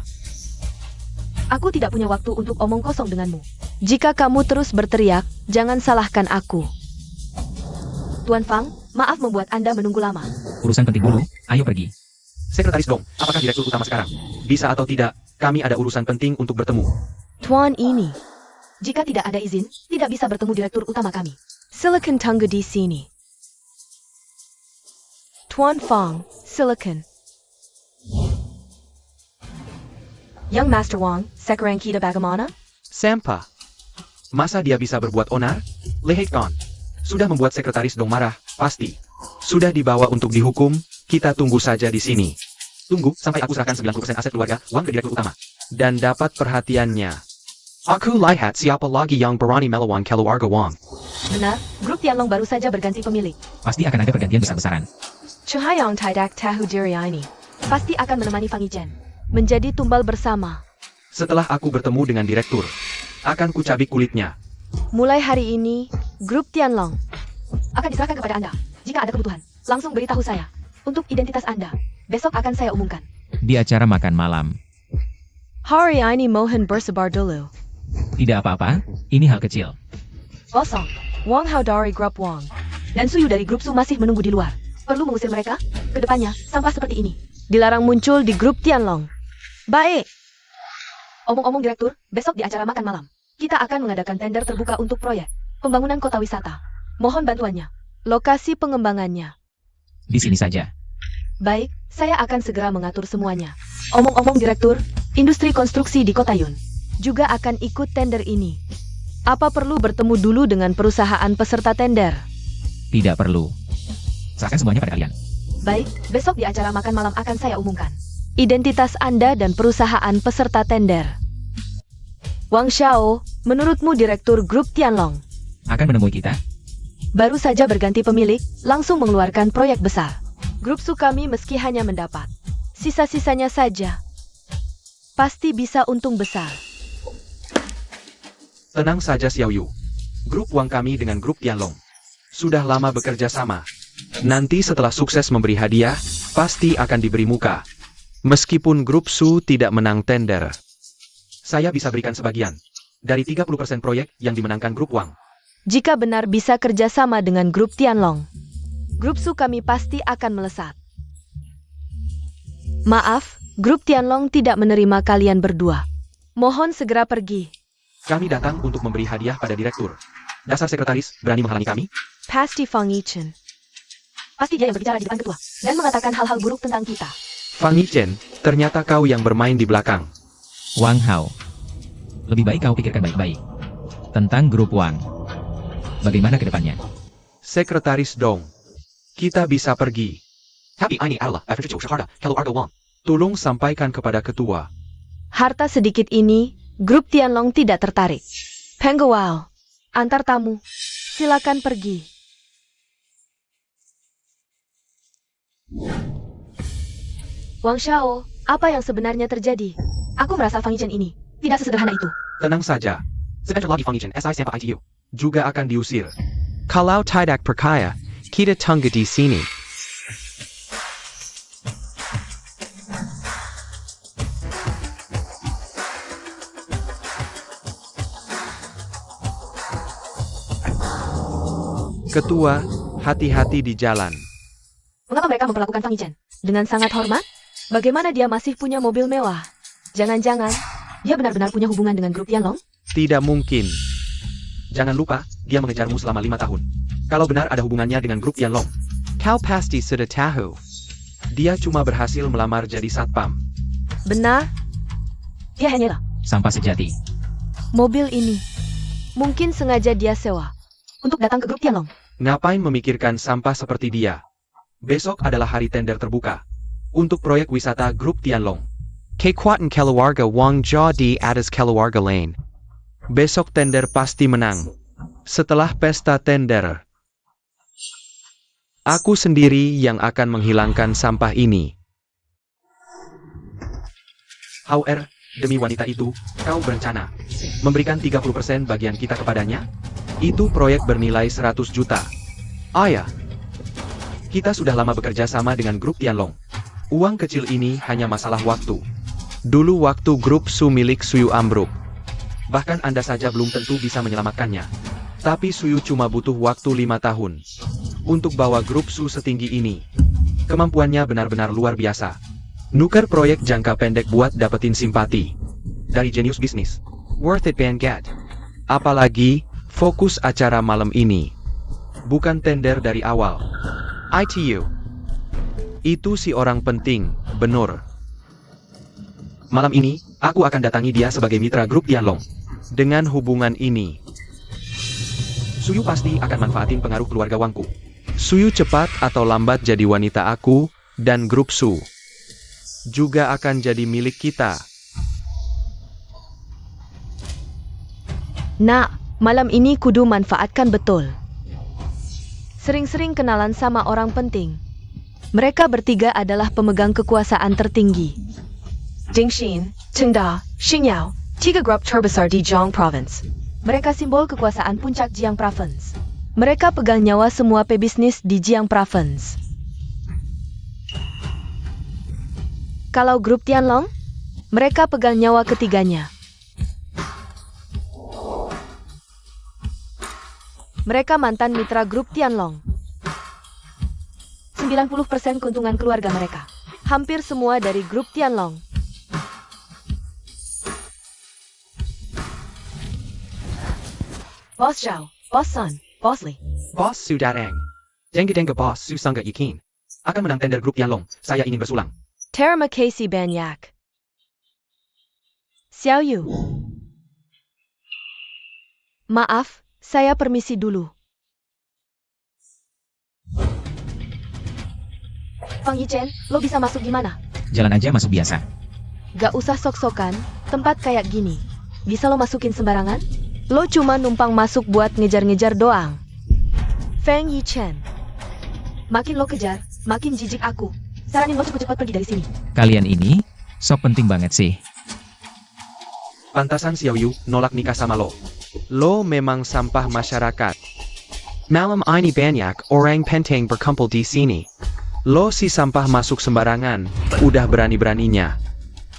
Aku tidak punya waktu untuk omong kosong denganmu. Jika kamu terus berteriak, jangan salahkan aku. Tuan Fang, maaf membuat Anda menunggu lama. Urusan penting dulu, ayo pergi. Sekretaris Dong, apakah direktur utama sekarang? Bisa atau tidak, kami ada urusan penting untuk bertemu. Tuan ini, jika tidak ada izin, tidak bisa bertemu direktur utama kami. Silakan tunggu di sini. Tuan Fang, silakan. Young Master Wang, sekarang kita bagaimana? Sampah. Masa dia bisa berbuat onar? Lihat Kon. Sudah membuat sekretaris Dong marah, pasti. Sudah dibawa untuk dihukum, kita tunggu saja di sini. Tunggu sampai aku serahkan 90% aset keluarga Wang ke direktur utama. Dan dapat perhatiannya. Aku lihat siapa lagi yang berani melawan keluarga Wang. Benar, grup Tianlong baru saja berganti pemilik. Pasti akan ada pergantian besar-besaran. Cahayang tidak tahu diri ini. Pasti akan menemani Fang Yichen. Menjadi tumbal bersama. Setelah aku bertemu dengan direktur, akan kucabik kulitnya. Mulai hari ini, grup Tianlong akan diserahkan kepada Anda. Jika ada kebutuhan, langsung beritahu saya. Untuk identitas Anda, besok akan saya umumkan. Di acara makan malam. Hari ini mohon bersabar dulu. Tidak apa-apa, ini hal kecil. Kosong. Wang Hao dari grup Wang. Dan Suyu dari grup Su masih menunggu di luar. Perlu mengusir mereka? Kedepannya, sampah seperti ini dilarang muncul di grup Tianlong. Baik. Omong-omong direktur, besok di acara makan malam, kita akan mengadakan tender terbuka untuk proyek pembangunan kota wisata. Mohon bantuannya. Lokasi pengembangannya. Di sini saja. Baik, saya akan segera mengatur semuanya. Omong-omong direktur, industri konstruksi di Kota Yun juga akan ikut tender ini. Apa perlu bertemu dulu dengan perusahaan peserta tender? Tidak perlu. Serahkan semuanya pada kalian. Baik, besok di acara makan malam akan saya umumkan identitas Anda dan perusahaan peserta tender. Wang Xiao, menurutmu direktur grup Tianlong Akan menemui kita. baru saja berganti pemilik, langsung mengeluarkan proyek besar. Grup Su kami meski hanya mendapat sisa-sisanya saja, pasti bisa untung besar. Tenang saja Xiao Yu. Grup Wang kami dengan grup Tianlong sudah lama bekerja sama. Nanti setelah sukses memberi hadiah, pasti akan diberi muka. Meskipun grup Su tidak menang tender, saya bisa berikan sebagian dari 30% proyek yang dimenangkan grup Wang. Jika benar bisa kerjasama dengan grup Tianlong, grup Su kami pasti akan melesat. Maaf, grup Tianlong tidak menerima kalian berdua. Mohon segera pergi. Kami datang untuk memberi hadiah pada direktur. Dasar sekretaris berani menghalangi kami? Pasti Fang Yichen. Pasti dia yang berbicara di depan ketua dan mengatakan hal-hal buruk tentang kita. Fang Yichen, ternyata kau yang bermain di belakang. Wang Hao. Lebih baik kau pikirkan baik-baik tentang grup Wang. Bagaimana ke depannya? Sekretaris Dong, kita bisa pergi. Tapi ini adalah efek harta keluarga Wang. Tolong sampaikan kepada ketua. Harta sedikit ini, grup Tianlong tidak tertarik. Peng Guao, antar tamu. Silakan pergi. Wang Shao, apa yang sebenarnya terjadi? Aku merasa Fang Yichen ini tidak sesederhana itu. Tenang saja, Sebentar lagi Fang Yichen SI sampai ITU. juga akan diusir. Kalau tidak percaya, kita tunggu di sini. Ketua, hati-hati di jalan. Mengapa mereka memperlakukan Fang Yichen dengan sangat hormat? Bagaimana dia masih punya mobil mewah? Jangan-jangan dia benar-benar punya hubungan dengan grup Tianlong? Tidak mungkin. Jangan lupa, dia mengejarmu selama 5 tahun. Kalau benar ada hubungannya dengan grup Tianlong, kau pasti sudah tahu. Dia cuma berhasil melamar jadi satpam. Benar? Dia hanyalah Sampah sejati. mobil ini. Mungkin sengaja dia sewa untuk datang ke grup Tianlong. Ngapain memikirkan sampah seperti dia? Besok adalah hari tender terbuka untuk proyek wisata grup Tianlong. Kekuatan keluarga Wang Jia di atas keluarga lain. Besok tender pasti menang. Setelah pesta tender, aku sendiri yang akan menghilangkan sampah ini. However, demi wanita itu, kau berencana memberikan 30% bagian kita kepadanya? Itu proyek bernilai 100 juta. Ayah, kita sudah lama bekerja sama dengan grup Tianlong. Uang kecil ini hanya masalah waktu. Dulu waktu grup Su milik Suyu ambruk. Bahkan Anda saja belum tentu bisa menyelamatkannya. Tapi Suyu cuma butuh waktu 5 tahun untuk bawa grup Su setinggi ini. Kemampuannya benar-benar luar biasa. Nuker proyek jangka pendek buat dapetin simpati dari jenius bisnis. Worth it banget. Apalagi fokus acara malam ini bukan tender dari awal. ITU. Itu si orang penting, Benur. Malam ini, aku akan datangi dia sebagai mitra grup Tianlong. Dengan hubungan ini, Suyu pasti akan manfaatin pengaruh keluarga Wangku. Suyu cepat atau lambat jadi wanita aku, dan grup Su juga akan jadi milik kita. Nak, malam ini kudu manfaatkan betul. Sering-sering kenalan sama orang penting. Mereka bertiga adalah pemegang kekuasaan tertinggi. Jingxin, Chengda, Xingyao, tiga grup terbesar di Jiang Province. Mereka simbol kekuasaan puncak Jiang Province. Mereka pegang nyawa semua pebisnis di Jiang Province. Kalau grup Tianlong, mereka pegang nyawa ketiganya. Mereka mantan mitra grup Tianlong. 90% keuntungan keluarga mereka. Hampir semua dari grup Tianlong. Boss Zhao, Boss Sun, Boss Li. Boss Su datang. Dengga Boss Su sangat yakin akan menang tender grup Tianlong. Saya ingin bersulang. Terima kasih banyak. Xiao Yu. Maaf, saya permisi dulu. Fang Yichen, lo bisa masuk gimana? Jalan aja masuk biasa. Gak usah sok-sokan, tempat kayak gini. Bisa lo masukin sembarangan? Lo cuma numpang masuk buat ngejar-ngejar doang. Fang Yichen. Makin lo kejar, makin jijik aku. Saranin lo cepet-cepet pergi dari sini. Kalian ini, sok penting banget sih. Pantasan Xiao Yu nolak nikah sama lo. Lo memang sampah masyarakat. Malam ini banyak orang penting berkumpul di sini. Lo si sampah masuk sembarangan, udah berani-beraninya.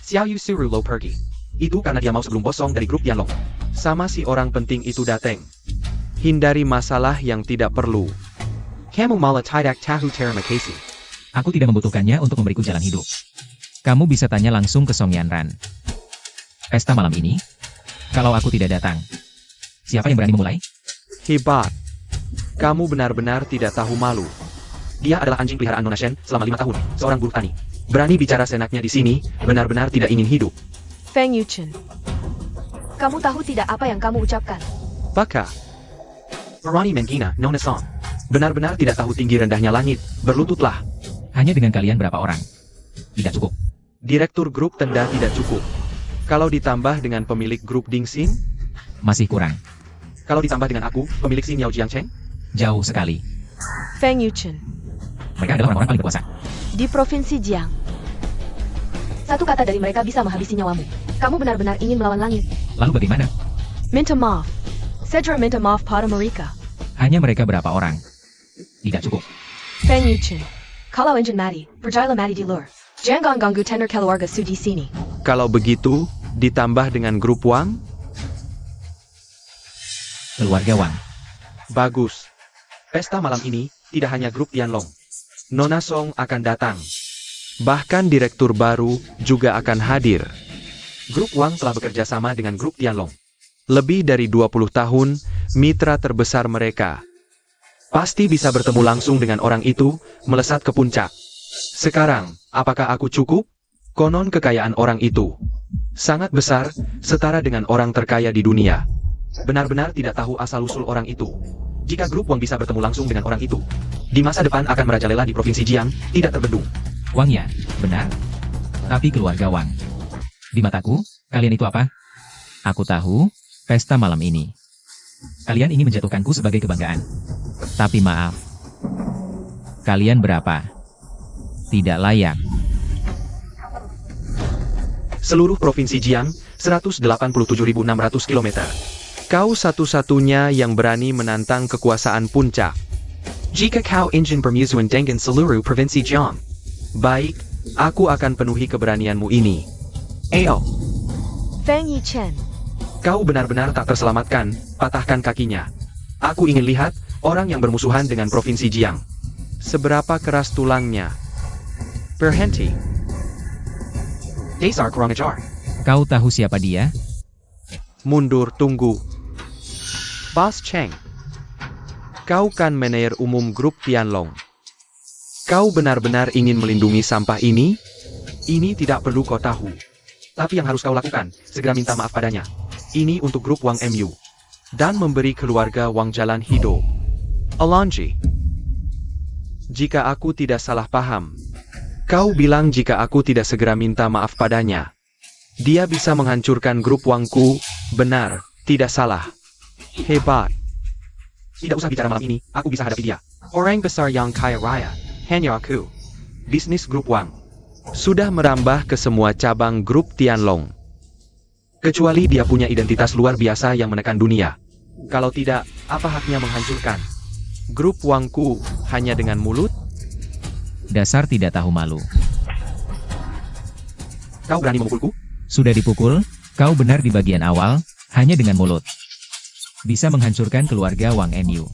Xiao Yu suruh lo pergi. Itu karena dia mau sebelum bosong dari grup Tianlong. Sama si orang penting itu dateng. Hindari masalah yang tidak perlu. Kamu malah tidak tahu terima kasih. Aku tidak membutuhkannya untuk memberiku jalan hidup. Kamu bisa tanya langsung ke Song Yanran. Pesta malam ini, kalau aku tidak datang, siapa yang berani memulai? Hebat. Kamu benar-benar tidak tahu malu. Dia adalah anjing peliharaan Nona Shen selama 5 tahun, seorang buruh tani. Berani bicara senaknya di sini, benar-benar tidak ingin hidup. Feng Yuchen. Kamu tahu tidak apa yang kamu ucapkan? Baka. Berani menghina Nona Song. Benar-benar tidak tahu tinggi rendahnya langit. Berlututlah. Hanya dengan kalian berapa orang? Tidak cukup. Direktur grup tenda tidak cukup. Kalau ditambah dengan pemilik grup Ding Xin, Masih kurang. Kalau ditambah dengan aku, pemilik Xin Yao Jiangcheng, Jauh sekali. Feng Yuchen. Mereka adalah orang-orang paling berkuasa. Di Provinsi Jiang. Satu kata dari mereka bisa menghabisi nyawamu. Kamu benar-benar ingin melawan langit. Lalu bagaimana? Minta maaf. Cedra minta maaf pada mereka. Hanya mereka berapa orang? Tidak cukup. Feng Yuchen. Kalau engine mati, berjaya mati di luar. Jangan ganggu tender keluarga Su di sini. kalau begitu, ditambah dengan grup Wang, Keluarga Wang. bagus. Pesta malam ini, tidak hanya grup Tianlong. Nona Song akan datang. Bahkan direktur baru juga akan hadir. grup Wang telah bekerja sama dengan grup Tianlong. Lebih dari 20 tahun, mitra terbesar mereka. Pasti bisa bertemu langsung dengan orang itu, melesat ke puncak. Sekarang, apakah aku cukup? Konon kekayaan orang itu sangat besar, setara dengan orang terkaya di dunia. Benar-benar tidak tahu asal-usul orang itu. Jika grup Wang bisa bertemu langsung dengan orang itu, di masa depan akan merajalela di Provinsi Jiang, tidak terbendung. Wang ya, benar. Tapi keluarga Wang. Di mataku, kalian itu apa? Aku tahu, pesta malam ini. Kalian ingin menjatuhkanku sebagai kebanggaan. Tapi maaf. Kalian berapa? Tidak layak. Seluruh Provinsi Jiang, 187.600 km. Kau satu-satunya yang berani menantang kekuasaan puncak. Jika kau ingin bermusuhan dengan seluruh Provinsi Jiang, Baik, aku akan penuhi keberanianmu ini. ayo, Feng Yichen. Kau benar-benar tak terselamatkan, patahkan kakinya. Aku ingin lihat orang yang bermusuhan dengan Provinsi Jiang. Seberapa keras tulangnya? Berhenti. dasar kurang ajar. Kau tahu siapa dia? Mundur tunggu. Boss Cheng. Kau kan manajer umum grup Tianlong. Kau benar-benar ingin melindungi sampah ini? Ini tidak perlu kau tahu. Tapi yang harus kau lakukan, segera minta maaf padanya. Ini untuk grup Wang MU. Dan memberi keluarga Wang jalan hidup. Alonji. Jika aku tidak salah paham, kau bilang jika aku tidak segera minta maaf padanya, dia bisa menghancurkan grup Wangku. Benar, tidak salah. Hebat. Tidak usah bicara malam ini, aku bisa hadapi dia. Orang besar yang kaya raya, hanya aku. Bisnis grup Wang sudah merambah ke semua cabang grup Tianlong. Kecuali dia punya identitas luar biasa yang menekan dunia. Kalau tidak, apa haknya menghancurkan? Grup Wangku hanya dengan mulut? Dasar tidak tahu malu. Kau berani memukulku? Sudah dipukul, kau benar di bagian awal, hanya dengan mulut. Bisa menghancurkan keluarga Wang MU.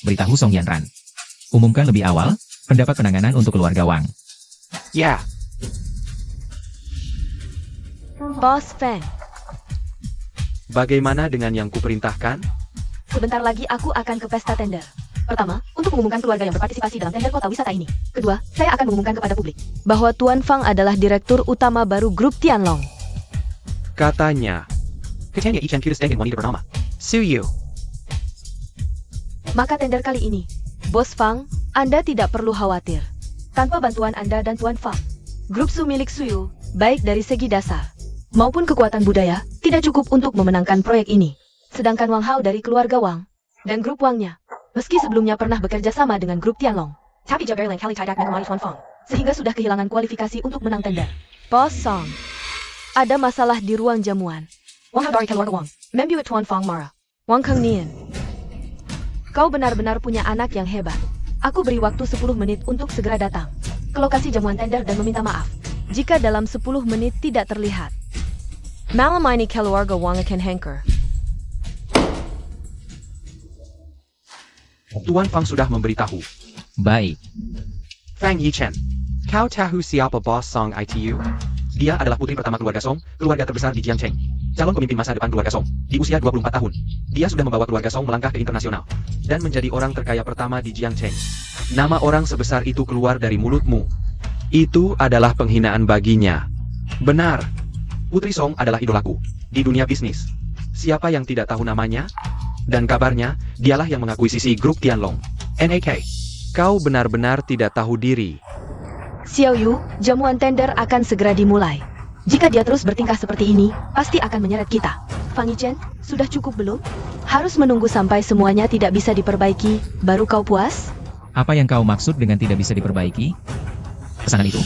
Beritahu Song Yanran. Umumkan lebih awal, pendapat penanganan untuk keluarga Wang. Ya, Boss Feng. Bagaimana dengan yang kuperintahkan? Sebentar lagi aku akan ke pesta tender. Pertama, untuk mengumumkan keluarga yang berpartisipasi dalam tender kota wisata ini. Kedua, saya akan mengumumkan kepada publik bahwa Tuan Fang adalah direktur utama baru grup Tianlong. Katanya, katanya Ichan Kiris dengan wanita bernama Suyu. Maka tender kali ini, Bos Fang, Anda tidak perlu khawatir. Tanpa bantuan Anda dan Tuan Fang, grup Su milik Suyu, baik dari segi dasar maupun kekuatan budaya, tidak cukup untuk memenangkan proyek ini. Sedangkan Wang Hao dari keluarga Wang dan grup Wangnya, meski sebelumnya pernah bekerja sama dengan grup Tianlong, Tapi Jaberlang kali tidak mengenali Tuan Fong, sehingga sudah kehilangan kualifikasi untuk menang tender. Bos Song, ada masalah di ruang jamuan. Wang Hadari keluarga Wang, membuat Tuan Fong marah. Wang Keng Nian, kau benar-benar punya anak yang hebat. Aku beri waktu 10 menit untuk segera datang ke lokasi jamuan tender dan meminta maaf jika dalam 10 menit tidak terlihat. Malam ini keluarga Wang akan hanker. Tuan Fang sudah memberitahu. Baik. Fang Yichen, kau tahu siapa Bos Song itu? Dia adalah putri pertama keluarga Song, keluarga terbesar di Jiangcheng. Calon pemimpin masa depan keluarga Song, di usia 24 tahun. Dia sudah membawa keluarga Song melangkah ke internasional, dan menjadi orang terkaya pertama di Jiangcheng. Nama orang sebesar itu keluar dari mulutmu. Itu adalah penghinaan baginya. Benar. Putri Song adalah idolaku di dunia bisnis. Siapa yang tidak tahu namanya? Dan kabarnya, dialah yang mengakuisisi grup Tianlong, NAK. Kau benar-benar tidak tahu diri. Xiao Yu, jamuan tender akan segera dimulai. Jika dia terus bertingkah seperti ini, pasti akan menyeret kita. Fang Yichen, sudah cukup belum? Harus menunggu sampai semuanya tidak bisa diperbaiki, baru kau puas? Apa yang kau maksud dengan tidak bisa diperbaiki? Pesanan itu?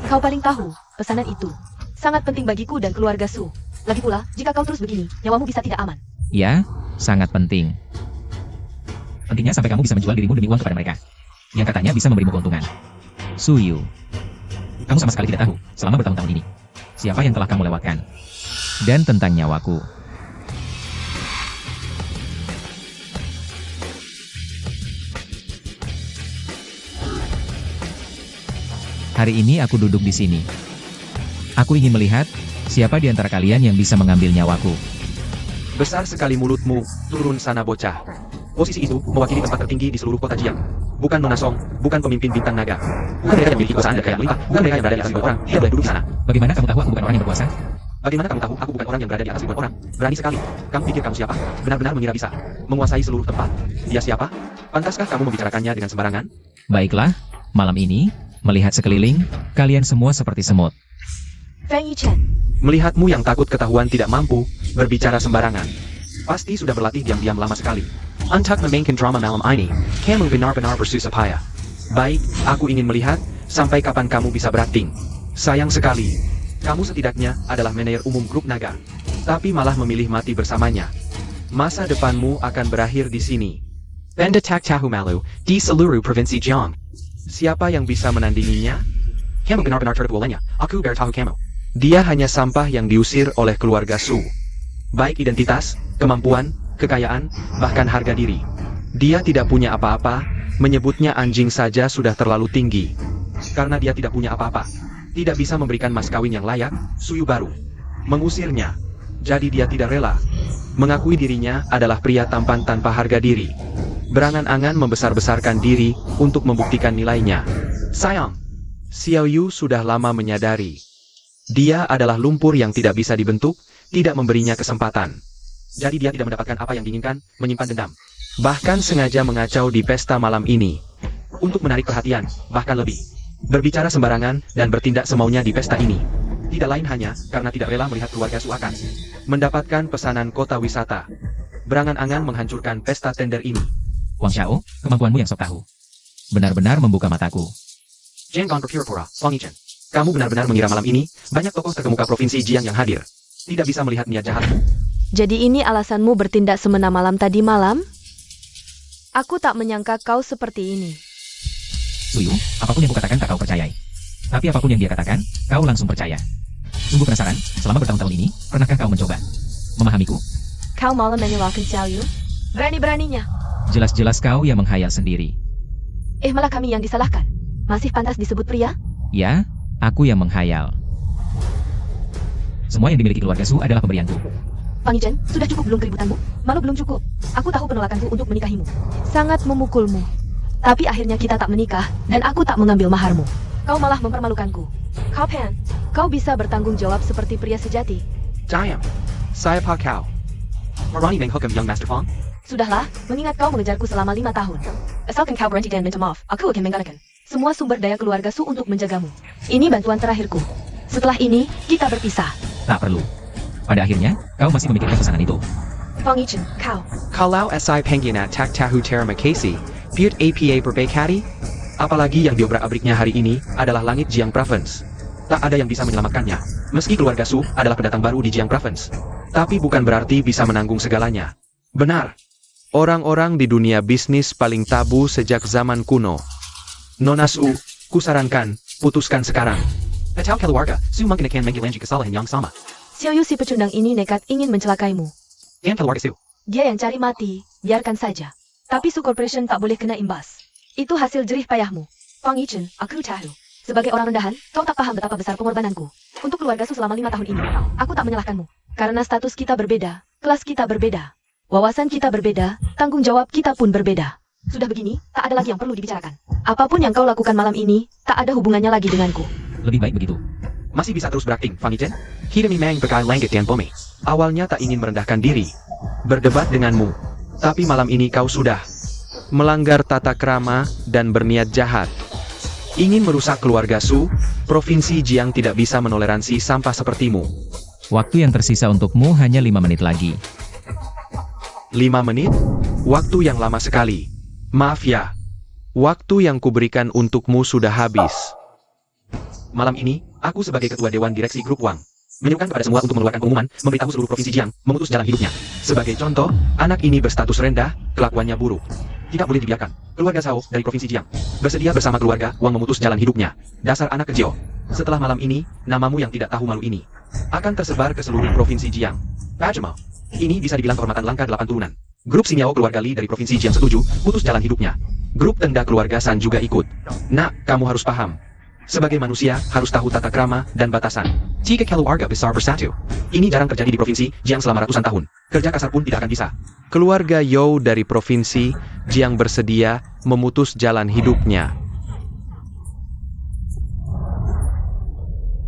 Kau paling tahu, pesanan itu sangat penting bagiku dan keluarga Su. Lagi pula, jika kau terus begini, nyawamu bisa tidak aman. Ya, sangat penting. Pentingnya sampai kamu bisa menjual dirimu demi uang kepada mereka, yang katanya bisa memberimu keuntungan. Su Yu, kamu sama sekali tidak tahu, selama bertahun-tahun ini, siapa yang telah kamu lewatkan. Dan tentang nyawaku. Hari ini aku duduk di sini. Aku ingin melihat, siapa di antara kalian yang bisa mengambil nyawaku. Besar sekali mulutmu, turun sana bocah. Posisi itu mewakili tempat tertinggi di seluruh kota Jiang. Bukan Nona Song, bukan pemimpin bintang naga. Bukan mereka yang memiliki kekuasaan dan kekayaan melimpah. Bukan mereka yang berada di atas ribuan orang. Tidak boleh duduk di sana. Bagaimana kamu tahu aku bukan orang yang berkuasa? Bagaimana kamu tahu aku bukan orang yang berada di atas ribuan orang? Berani sekali. Kamu pikir kamu siapa? Benar-benar mengira bisa menguasai seluruh tempat. Dia siapa? Pantaskah kamu membicarakannya dengan sembarangan? Baiklah, malam ini, melihat sekeliling, kalian semua seperti semut. Fang Yichen, Melihatmu yang takut ketahuan tidak mampu berbicara sembarangan. Pasti sudah berlatih diam-diam lama sekali. Untuk memainkan drama malam ini, kamu benar-benar bersusah payah. Baik, aku ingin melihat sampai kapan kamu bisa berakting. Sayang sekali, kamu setidaknya adalah manajer umum grup naga, tapi malah memilih mati bersamanya. Masa depanmu akan berakhir di sini. Benda tak tahu malu di seluruh provinsi Jiang. Siapa yang bisa menandinginya? Kamu benar-benar tertipu olehnya. Aku bertahu kamu. Dia hanya sampah yang diusir oleh keluarga Su. Baik identitas, kemampuan, kekayaan, bahkan harga diri. Dia tidak punya apa-apa, menyebutnya anjing saja sudah terlalu tinggi. Karena dia tidak punya apa-apa, tidak bisa memberikan mas kawin yang layak, Suyu baru mengusirnya. Jadi dia tidak rela mengakui dirinya adalah pria tampan tanpa harga diri. Berangan-angan membesar-besarkan diri untuk membuktikan nilainya. Sayang, Xiao Yu sudah lama menyadari. Dia adalah lumpur yang tidak bisa dibentuk, tidak memberinya kesempatan. Jadi dia tidak mendapatkan apa yang diinginkan, menyimpan dendam. Bahkan sengaja mengacau di pesta malam ini. Untuk menarik perhatian, bahkan lebih. Berbicara sembarangan dan bertindak semaunya di pesta ini. Tidak lain hanya karena tidak rela melihat keluarga Suakan mendapatkan pesanan kota wisata. Berangan-angan menghancurkan pesta tender ini. Wang Xiao, kemampuanmu yang sok tahu. Benar-benar membuka mataku. Jenggon berpura-pura, Wang Yichen. Kamu benar-benar mengira malam ini, banyak tokoh terkemuka provinsi Jiang yang hadir. Tidak bisa melihat niat jahatmu. jadi ini alasanmu bertindak semena malam tadi malam? Aku tak menyangka kau seperti ini. Suyu, apapun yang kukatakan tak kau percayai. Tapi apapun yang dia katakan, kau langsung percaya. Sungguh penasaran, selama bertahun-tahun ini, pernahkah kau mencoba memahamiku? Kau malah menyalahkan Xiao Yu? Berani-beraninya. Jelas-jelas kau yang menghayal sendiri. Malah kami yang disalahkan. Masih pantas disebut pria? Ya, aku yang menghayal. Semua yang dimiliki keluarga Su adalah pemberianku. Fang Yichen, sudah cukup belum keributanmu? Malu belum cukup. Aku tahu penolakanku untuk menikahimu. Sangat memukulmu. Tapi akhirnya kita tak menikah, dan aku tak mengambil maharmu. Kau malah mempermalukanku. Kau Pan, kau bisa bertanggung jawab seperti pria sejati. Diam. Saya Pak Kau. Merani menghukum Young Master Fang? Sudahlah, mengingat kau mengejarku selama 5 tahun. Asalkan kau berhenti dan minta maaf, aku akan menggunakan semua sumber daya keluarga Su untuk menjagamu. Ini bantuan terakhirku. Setelah ini, kita berpisah. Tak perlu. Pada akhirnya, kau masih memikirkan pesanan itu. Fang Yichen, kau. Kalau SI Pengginat tak tahu terima kasih, buat APA berbaik hati? Apalagi yang diobrak-abriknya hari ini adalah langit Jiang Province. Tak ada yang bisa menyelamatkannya. Meski keluarga Su adalah pendatang baru di Jiang Province. Tapi bukan berarti bisa menanggung segalanya. Benar. Orang-orang di dunia bisnis paling tabu sejak zaman kuno. Nona Su, kusarankan, putuskan sekarang. Atau keluarga, Su mungkin akan mengulangi kesalahan yang sama. Xiaoyu si pecundang ini nekat ingin mencelakaimu. Dan keluarga Su. Dia yang cari mati, biarkan saja. Tapi Su Corporation tak boleh kena imbas. Itu hasil jerih payahmu. Fang Yichen, aku tahu. Sebagai orang rendahan, kau tak paham betapa besar pengorbananku. Untuk keluarga Su selama 5 tahun ini, aku tak menyalahkanmu. Karena status kita berbeda, kelas kita berbeda. Wawasan kita berbeda, tanggung jawab kita pun berbeda. Sudah begini, tak ada lagi yang perlu dibicarakan. Apapun yang kau lakukan malam ini, tak ada hubungannya lagi denganku. Lebih baik begitu. Masih bisa terus berakting, Fang Yichen? Hidemi Mang bekai langit dan bumi. Awalnya tak ingin merendahkan diri, berdebat denganmu. Tapi malam ini kau sudah melanggar tata krama dan berniat jahat. Ingin merusak keluarga Su, Provinsi Jiang tidak bisa menoleransi sampah sepertimu. Waktu yang tersisa untukmu hanya 5 menit lagi. 5 menit? Waktu yang lama sekali. Maaf ya. Waktu yang kuberikan untukmu sudah habis. Malam ini, aku sebagai ketua Dewan Direksi Grup Wang, menyerukan kepada semua untuk mengeluarkan pengumuman, memberitahu seluruh Provinsi Jiang, memutus jalan hidupnya. Sebagai contoh, anak ini berstatus rendah, kelakuannya buruk. Tidak boleh dibiarkan. Keluarga Zhao dari Provinsi Jiang bersedia bersama keluarga Wang memutus jalan hidupnya. Dasar anak kecil. Setelah malam ini, namamu yang tidak tahu malu ini akan tersebar ke seluruh Provinsi Jiang. Pajama. Ini bisa dibilang kehormatan langka 8 turunan. Grup Xinjiao keluarga Li dari Provinsi Jiang setuju, putus jalan hidupnya. Grup Tenda keluarga San juga ikut. Nak, kamu harus paham. Sebagai manusia, harus tahu tata krama dan batasan. Jika keluarga besar bersatu, ini jarang terjadi di Provinsi Jiang selama ratusan tahun. Kerja kasar pun tidak akan bisa. Keluarga You dari Provinsi Jiang bersedia memutus jalan hidupnya.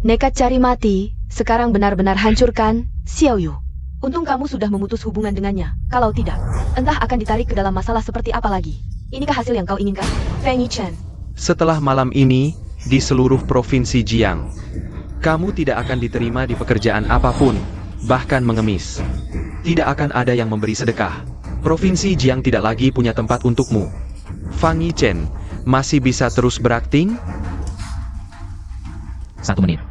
Nekat cari mati, sekarang benar-benar hancurkan, Xiaoyu. Untung kamu sudah memutus hubungan dengannya. Kalau tidak, entah akan ditarik ke dalam masalah seperti apa lagi. Inikah hasil yang kau inginkan, Feng Yichen? Setelah malam ini, di seluruh Provinsi Jiang, kamu tidak akan diterima di pekerjaan apapun, bahkan mengemis. Tidak akan ada yang memberi sedekah. Provinsi Jiang tidak lagi punya tempat untukmu. Fang Yichen, masih bisa terus berakting? 1 menit.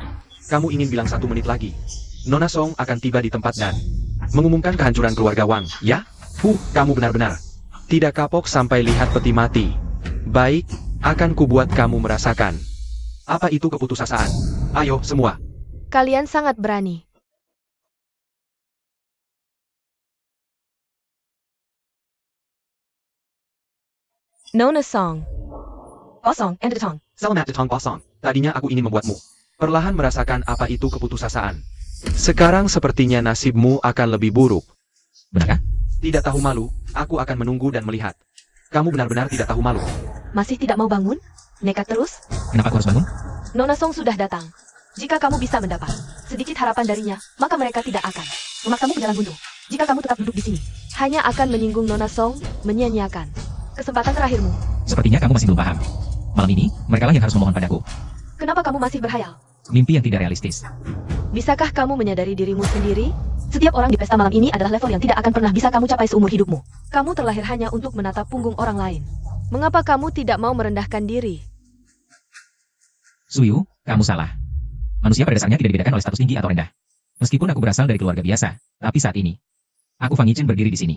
Kamu ingin bilang 1 menit lagi? Nona Song akan tiba di tempat dan mengumumkan kehancuran keluarga Wang, ya? Kamu benar-benar tidak kapok sampai lihat peti mati. Baik, akan kubuat kamu merasakan. Apa itu keputusasaan? Ayo, semua. Kalian sangat berani. Nona Song. Bosong, and Tong. Selamat datang Bosong. Tadinya aku ingin membuatmu perlahan merasakan apa itu keputusasaan. Sekarang sepertinya nasibmu akan lebih buruk. Benarkah? Tidak tahu malu, aku akan menunggu dan melihat. Kamu benar-benar tidak tahu malu. Masih tidak mau bangun? Nekat terus? Kenapa aku harus bangun? Nona Song sudah datang. Jika kamu bisa mendapat sedikit harapan darinya, maka mereka tidak akan memaksamu ke jalan buntu. Jika kamu tetap duduk di sini, hanya akan menyinggung Nona Song, menyia-nyiakan kesempatan terakhirmu. Sepertinya kamu masih belum paham. Malam ini, mereka lah yang harus memohon padaku. Kenapa kamu masih berhayal? Mimpi yang tidak realistis. Bisakah kamu menyadari dirimu sendiri? Setiap orang di pesta malam ini adalah level yang tidak akan pernah bisa kamu capai seumur hidupmu. Kamu terlahir hanya untuk menatap punggung orang lain. Mengapa kamu tidak mau merendahkan diri? Suyu, kamu salah. Manusia pada dasarnya tidak dibedakan oleh status tinggi atau rendah. Meskipun aku berasal dari keluarga biasa, tapi saat ini, aku Fang Yichen berdiri di sini.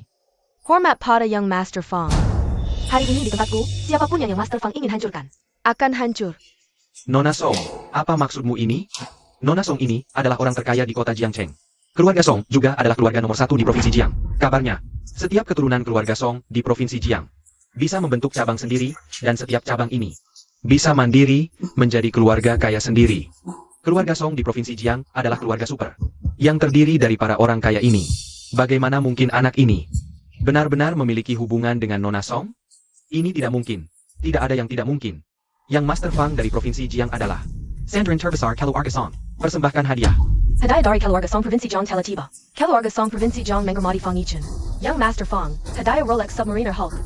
Hormat pada Young Master Fang. Hari ini di tempatku, siapapun yang Master Fang ingin hancurkan, akan hancur. Nona Song, apa maksudmu ini? Nona Song ini adalah orang terkaya di kota Jiangcheng. Keluarga Song juga adalah keluarga nomor 1 di Provinsi Jiang. Kabarnya, setiap keturunan keluarga Song di Provinsi Jiang bisa membentuk cabang sendiri, dan setiap cabang ini bisa mandiri, menjadi keluarga kaya sendiri. Keluarga Song di Provinsi Jiang adalah keluarga super, yang terdiri dari para orang kaya ini. Bagaimana mungkin anak ini benar-benar memiliki hubungan dengan Nona Song? Ini tidak mungkin. Tidak ada yang tidak mungkin. Yang Master Fang dari Provinsi Jiang adalah Sandrin terbesar keluarga Song. Persembahkan hadiah. Hadiah dari keluarga Song Provinsi Jiang telah tiba. Keluarga Song Provinsi Jiang menghormati Fang Yichen. Young Master Fang, hadiah Rolex Submariner Hulk.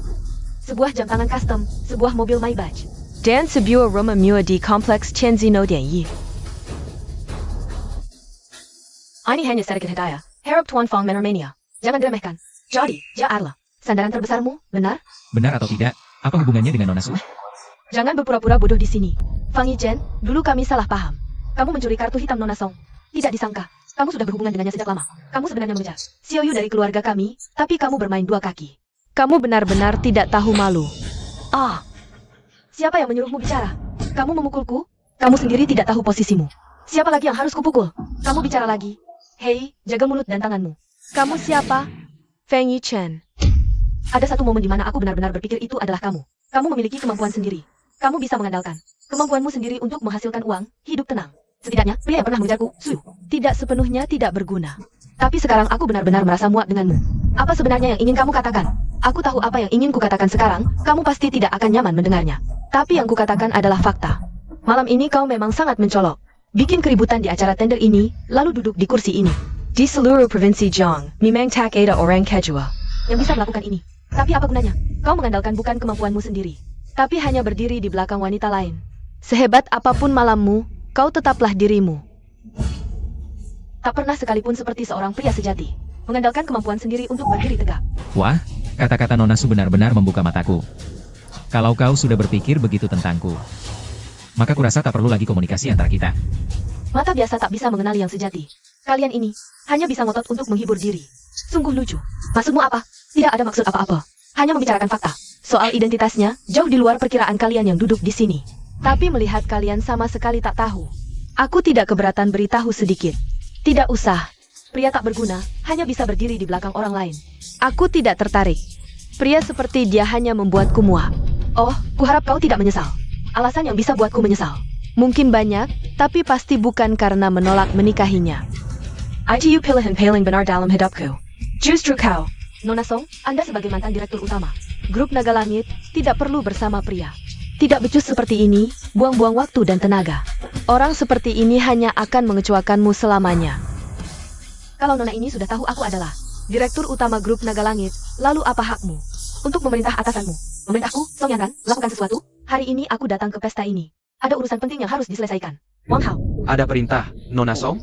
Sebuah jam tangan custom, sebuah mobil Maybach, dan sebuah rumah mewah di kompleks Tianzi No Dianyi. Ini hanya sedikit hadiah. Harap Tuan Fang menermania. Jangan diremehkan. Jadi, dia adalah sandaran terbesarmu, benar? Benar atau tidak, apa hubungannya dengan Nona Su? Jangan berpura-pura bodoh di sini. Fang Yichen, dulu kami salah paham. Kamu mencuri kartu hitam Nona Song. Tidak disangka. Kamu sudah berhubungan dengannya sejak lama. Kamu sebenarnya mengejar Xiao Yu dari keluarga kami, tapi kamu bermain dua kaki. Kamu benar-benar tidak tahu malu. Ah, siapa yang menyuruhmu bicara? Kamu memukulku? Kamu sendiri tidak tahu posisimu. Siapa lagi yang harus kupukul? Kamu bicara lagi. Hei, jaga mulut dan tanganmu. Kamu siapa? Feng Yichen. Ada satu momen di mana aku benar-benar berpikir itu adalah kamu. Kamu memiliki kemampuan sendiri. Kamu bisa mengandalkan kemampuanmu sendiri untuk menghasilkan uang, hidup tenang. Setidaknya, pria yang pernah mengejarku, Su, tidak sepenuhnya tidak berguna. Tapi sekarang aku benar-benar merasa muak denganmu. Apa sebenarnya yang ingin kamu katakan? Aku tahu apa yang ingin kukatakan sekarang, kamu pasti tidak akan nyaman mendengarnya. Tapi yang kukatakan adalah fakta. Malam ini kau memang sangat mencolok. Bikin keributan di acara tender ini, lalu duduk di kursi ini. Di seluruh provinsi Jiang, memang tak ada orang kejua yang bisa melakukan ini. Tapi apa gunanya? Kau mengandalkan bukan kemampuanmu sendiri, tapi hanya berdiri di belakang wanita lain. Sehebat apapun malammu, kau tetaplah dirimu. Tak pernah sekalipun seperti seorang pria sejati, mengandalkan kemampuan sendiri untuk berdiri tegak. Wah, kata-kata Nona Su benar-benar membuka mataku. Kalau kau sudah berpikir begitu tentangku, maka kurasa tak perlu lagi komunikasi antara kita. Mata biasa tak bisa mengenali yang sejati. Kalian ini hanya bisa ngotot untuk menghibur diri. Sungguh lucu. Maksudmu apa? Tidak ada maksud apa-apa. Hanya membicarakan fakta. Soal identitasnya, jauh di luar perkiraan kalian yang duduk di sini. Tapi melihat kalian sama sekali tak tahu. Aku tidak keberatan beritahu sedikit. Tidak usah. Pria tak berguna, hanya bisa berdiri di belakang orang lain. Aku tidak tertarik. Pria seperti dia hanya membuatku muak. Oh, kuharap kau tidak menyesal. Alasan yang bisa buatku menyesal mungkin banyak, tapi pasti bukan karena menolak menikahinya. ITU pilihan paling benar dalam hidupku. Justru kau, Nona Song, Anda sebagai mantan direktur utama Grup Naga Langit, tidak perlu bersama pria tidak becus seperti ini, buang-buang waktu dan tenaga. Orang seperti ini hanya akan mengecewakanmu selamanya. Kalau Nona ini sudah tahu aku adalah direktur utama Grup Naga Langit, lalu apa hakmu untuk memerintah atasanmu? Memerintahku, Song Yanran, lakukan sesuatu. Hari ini aku datang ke pesta ini. Ada urusan penting yang harus diselesaikan. Wang Hao. Ada perintah, Nona Song?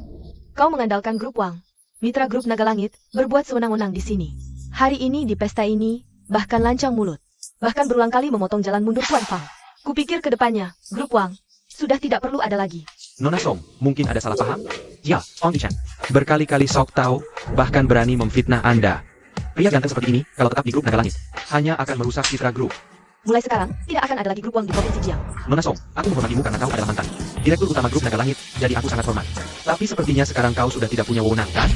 Kau mengandalkan Grup Wang, mitra Grup Naga Langit, berbuat sewenang-wenang di sini. Hari ini di pesta ini, bahkan lancang mulut. Bahkan berulang kali memotong jalan mundur Tuan Fang. Kupikir ke depannya, Grup Wang, sudah tidak perlu ada lagi. Nona Song, mungkin ada salah paham? Ya, Fang Yichen. Berkali-kali Sok tahu, bahkan berani memfitnah Anda. Pria ganteng seperti ini, kalau tetap di Grup Naga Langit, hanya akan merusak citra grup. Mulai sekarang, tidak akan ada lagi Grup Wang di Provinsi Jiang. Nona Song, aku menghormatimu karena kau adalah mantan direktur utama Grup Naga Langit, jadi aku sangat hormat. Tapi sepertinya sekarang kau sudah tidak punya wewenang, kan?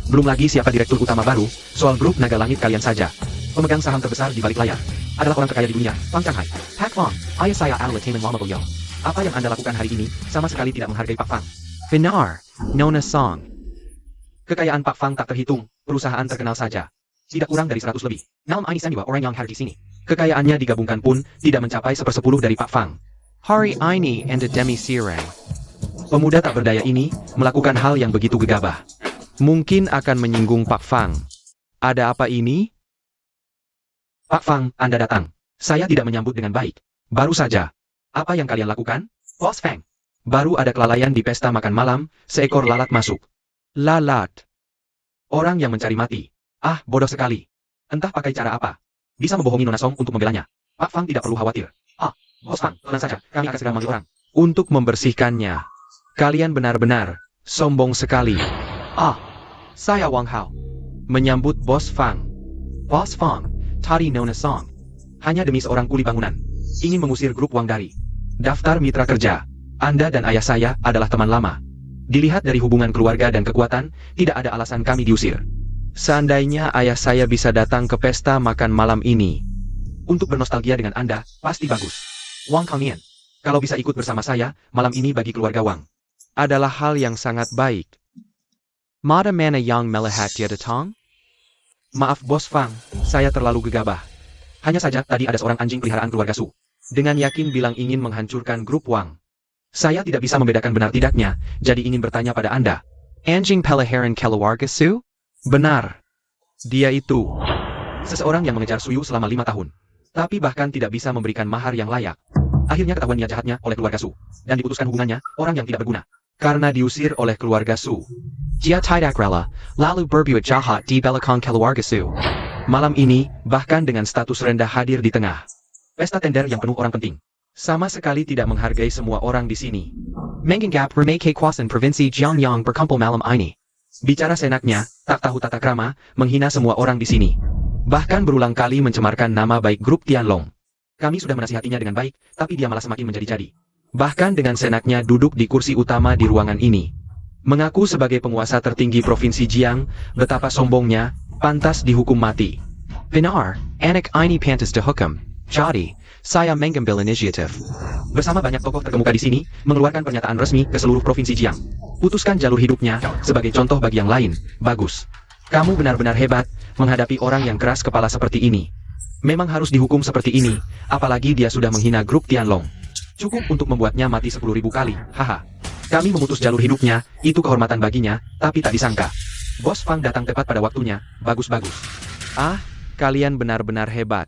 Belum lagi siapa direktur utama baru, soal Grup Naga Langit kalian saja. Pemegang saham terbesar di balik layar adalah orang terkaya di dunia, Fang Changhai. Pak Fang, ayah saya adalah Taman Lama Boyo. Apa yang Anda lakukan hari ini, sama sekali tidak menghargai Pak Fang. Benar, Nona Song. Kekayaan Pak Fang tak terhitung, perusahaan terkenal saja. Tidak kurang dari 100 lebih. Namun ini sandiwa orang yang hadir di sini. Kekayaannya digabungkan pun tidak mencapai 1/10 dari Pak Fang. Hari ini and demi sireng. Pemuda tak berdaya ini melakukan hal yang begitu gegabah. Mungkin akan menyinggung Pak Fang. Ada apa ini? Pak Fang, Anda datang. Saya tidak menyambut dengan baik. Baru saja. Apa yang kalian lakukan? Bos Fang. Baru ada kelalaian di pesta makan malam, seekor lalat masuk. Lalat. Orang yang mencari mati. Ah, bodoh sekali. Entah pakai cara apa. Bisa membohongi Nona Song untuk membelanya. Pak Fang tidak perlu khawatir. Ah, Bos Fang, tenang saja. Kami akan segera memanggil orang untuk membersihkannya. Kalian benar-benar sombong sekali. Ah, saya Wang Hao. Menyambut Bos Fang. Bos Fang, tadi Nona Song. Hanya demi seorang kuli bangunan. Ingin mengusir Grup Wang dari daftar mitra kerja. Anda dan ayah saya adalah teman lama. Dilihat dari hubungan keluarga dan kekuatan, tidak ada alasan kami diusir. Seandainya ayah saya bisa datang ke pesta makan malam ini untuk bernostalgia dengan Anda, pasti bagus. Wang Kangnian, kalau bisa ikut bersama saya, malam ini bagi keluarga Wang adalah hal yang sangat baik. Mada mana yang melihat dia datang? Maaf Bos Fang, saya terlalu gegabah. Hanya saja tadi ada seorang anjing peliharaan keluarga Su. Dengan yakin bilang ingin menghancurkan Grup Wang. Saya tidak bisa membedakan benar tidaknya, jadi ingin bertanya pada Anda. Anjing peliharaan keluarga Su? Benar. Dia itu seseorang yang mengejar Suyu selama 5 tahun. Tapi bahkan tidak bisa memberikan mahar yang layak. Akhirnya ketahuan niat jahatnya oleh keluarga Su. Dan diputuskan hubungannya, orang yang tidak berguna. Karena diusir oleh keluarga Su. Dia tidak rela, lalu berbuat jahat di belakang keluarga Su. Malam ini, bahkan dengan status rendah hadir di tengah pesta tender yang penuh orang penting. Sama sekali tidak menghargai semua orang di sini. Menganggap remake kekuasaan provinsi Jiangyang berkumpul malam ini. Bicara senaknya, tak tahu tata krama, menghina semua orang di sini. Bahkan berulang kali mencemarkan nama baik grup Tianlong. Kami sudah menasihatinya dengan baik, tapi dia malah semakin menjadi-jadi. Bahkan dengan senaknya duduk di kursi utama di ruangan ini. Mengaku sebagai penguasa tertinggi Provinsi Jiang, betapa sombongnya, pantas dihukum mati. Benar, anak ini pantas dihukum. Jadi, saya mengambil inisiatif. Bersama banyak tokoh terkemuka di sini, mengeluarkan pernyataan resmi ke seluruh Provinsi Jiang. Putuskan jalur hidupnya, sebagai contoh bagi yang lain. Bagus. Kamu benar-benar hebat, menghadapi orang yang keras kepala seperti ini. Memang harus dihukum seperti ini, apalagi dia sudah menghina grup Tianlong. Cukup untuk membuatnya mati 10.000 kali, haha. Kami memutus jalur hidupnya, itu kehormatan baginya, tapi tak disangka. Bos Fang datang tepat pada waktunya, bagus-bagus. Ah, kalian benar-benar hebat.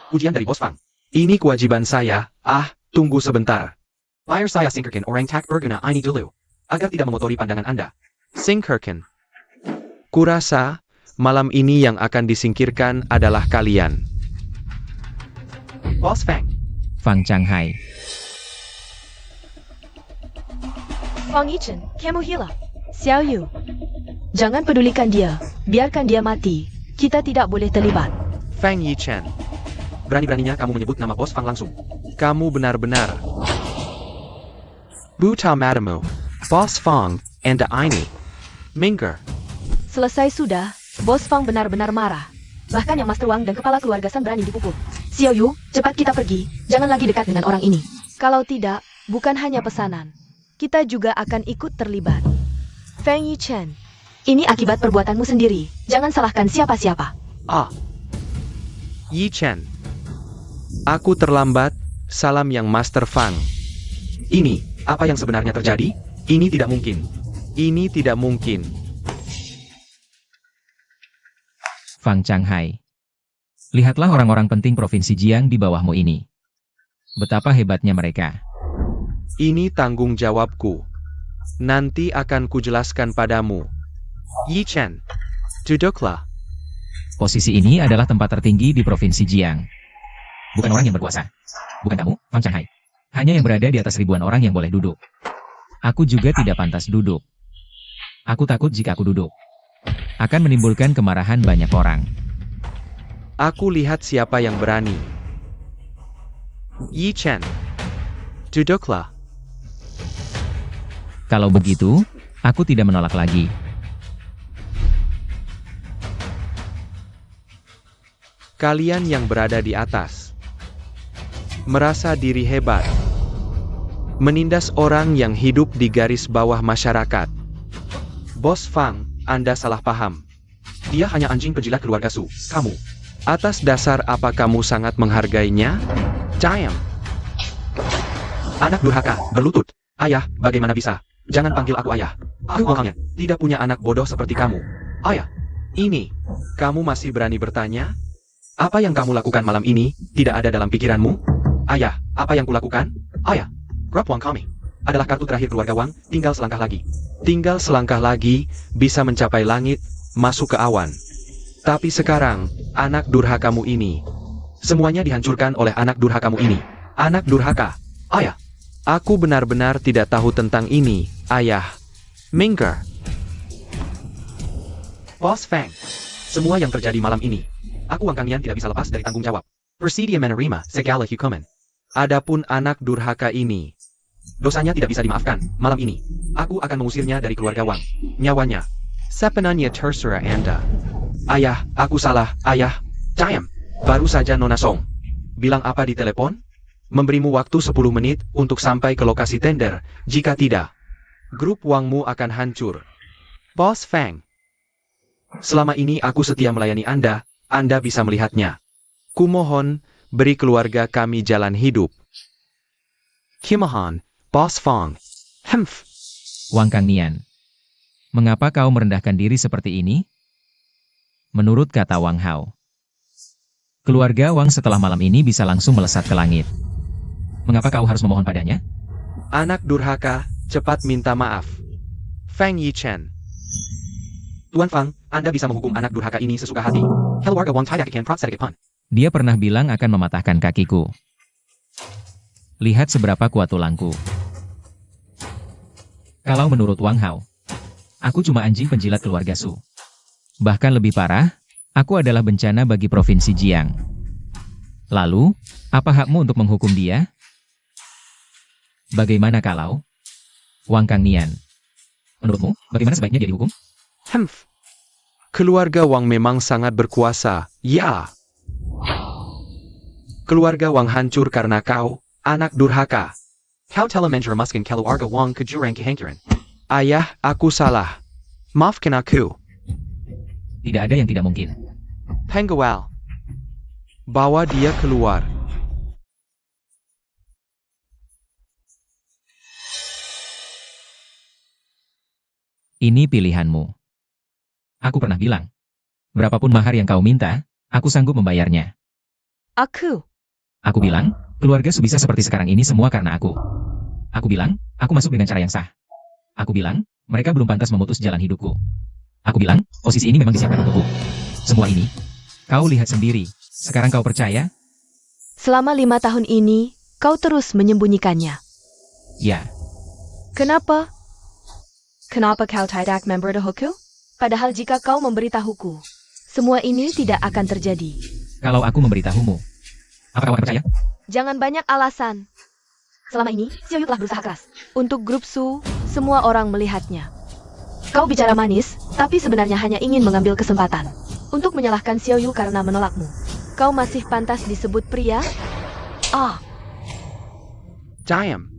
Ujian dari Bos Fang. Ini kewajiban saya, tunggu sebentar. Biar saya singkirkan orang tak berguna ini dulu. Agar tidak mengotori pandangan Anda. Singkirkan. Kurasa, malam ini yang akan disingkirkan adalah kalian. Bos Fang. Fang Changhai. Wang Yichen, kamu hilang. Xiao Yu. Jangan pedulikan dia, biarkan dia mati. Kita tidak boleh terlibat. Fang Yichen. Berani-beraninya kamu menyebut nama Bos Fang langsung. Kamu benar-benar. Buta matamu. Bos Fang, Anda ini. Minggir. Selesai sudah, Bos Fang benar-benar marah. Bahkan yang Master Wang dan kepala keluarga San berani dipukul. Xiao Yu, cepat kita pergi. Jangan lagi dekat dengan orang ini. Kalau tidak, bukan hanya pesanan. Kita juga akan ikut terlibat. Feng Yichen, ini akibat perbuatanmu sendiri. Jangan salahkan siapa-siapa. Yichen. Aku terlambat, salam yang Master Fang. Ini, apa yang sebenarnya terjadi? Ini tidak mungkin. Ini tidak mungkin. Fang Changhai. Lihatlah orang-orang penting Provinsi Jiang di bawahmu ini. Betapa hebatnya mereka. Ini tanggung jawabku. Nanti akan kujelaskan padamu. Yichen, duduklah. Posisi ini adalah tempat tertinggi di Provinsi Jiang. Bukan orang yang berkuasa. Bukan kamu, Fang Changhai. Hanya yang berada di atas ribuan orang yang boleh duduk. Aku juga tidak pantas duduk. Aku takut jika aku duduk. Akan menimbulkan kemarahan banyak orang. Aku lihat siapa yang berani. Yichen, duduklah. Kalau begitu, aku tidak menolak lagi. Kalian yang berada di atas. Merasa diri hebat. Menindas orang yang hidup di garis bawah masyarakat. Bos Fang, Anda salah paham. Dia hanya anjing penjilat keluarga Su. Kamu. Atas dasar apa kamu sangat menghargainya? Diam. Anak durhaka, berlutut. Ayah, bagaimana bisa? Jangan panggil aku ayah. Aku bohongnya, tidak punya anak bodoh seperti kamu. Ayah. Ini, kamu masih berani bertanya? Apa yang kamu lakukan malam ini, tidak ada dalam pikiranmu? Ayah, apa yang kulakukan? Ayah. Grup Wang kami. Adalah kartu terakhir keluarga Wang, tinggal selangkah lagi. Tinggal selangkah lagi, bisa mencapai langit, masuk ke awan. Tapi sekarang, anak durhakamu ini. Semuanya dihancurkan oleh anak durhakamu ini. Anak durhaka. Ayah. Aku benar-benar tidak tahu tentang ini, ayah. Minggir. Bos Fang. Semua yang terjadi malam ini. Aku Wang Kangyan tidak bisa lepas dari tanggung jawab. Bersedia menerima segala hukuman. Adapun anak durhaka ini. Dosanya tidak bisa dimaafkan, malam ini. Aku akan mengusirnya dari keluarga Wang. Nyawanya. Sepenanya terserah Anda. Ayah, aku salah, ayah. Diam. Baru saja Nona Song. Bilang apa di telepon? Memberimu waktu 10 menit untuk sampai ke lokasi tender. Jika tidak, grup Wangmu akan hancur. Bos Fang. Selama ini aku setia melayani Anda bisa melihatnya. Kumohon, beri keluarga kami jalan hidup. Kimohon, Bos Fang. Hemph. Wang Kangnian. Mengapa kau merendahkan diri seperti ini? Menurut kata Wang Hao. Keluarga Wang setelah malam ini bisa langsung melesat ke langit. Mengapa kau harus memohon padanya? Anak durhaka, cepat minta maaf. Fang Yichen. Tuan Fang, Anda bisa menghukum anak durhaka ini sesuka hati. Keluarga Wang tidak akan prot sedikit pun. Dia pernah bilang akan mematahkan kakiku. Lihat seberapa kuat tulangku. Kalau menurut Wang Hao, aku cuma anjing penjilat keluarga Su. Bahkan lebih parah, aku adalah bencana bagi Provinsi Jiang. Lalu, apa hakmu untuk menghukum dia? Bagaimana kalau Wang Kangnian? Menurutmu, bagaimana sebaiknya dia dihukum? Hemph. Keluarga Wang memang sangat berkuasa, ya. Keluarga Wang hancur karena kau, anak durhaka. Kau telah menjerumuskan keluarga Wang ke jurang kehancuran. Ayah, aku salah. Maafkan aku. Tidak ada yang tidak mungkin. Pengawal. Bawa dia keluar. Ini pilihanmu. Aku pernah bilang, berapapun mahar yang kau minta, aku sanggup membayarnya. Aku. Aku bilang, keluarga Su bisa seperti sekarang ini semua karena aku. Aku bilang, aku masuk dengan cara yang sah. Aku bilang, mereka belum pantas memutus jalan hidupku. Aku bilang, posisi ini memang disiapkan untukku. Semua ini, kau lihat sendiri. Sekarang kau percaya? Selama 5 tahun ini, kau terus menyembunyikannya. Ya, Kenapa? Kenapa kau tidak memberitahuku? Padahal jika kau memberitahuku, semua ini tidak akan terjadi. kalau aku memberitahumu, apa kau akan percaya? Jangan banyak alasan. Selama ini, Xiaoyu telah berusaha keras. Untuk grup Su, semua orang melihatnya. Kau bicara manis, tapi sebenarnya hanya ingin mengambil kesempatan untuk menyalahkan Xiaoyu karena menolakmu. Kau masih pantas disebut pria? Ah, Diam.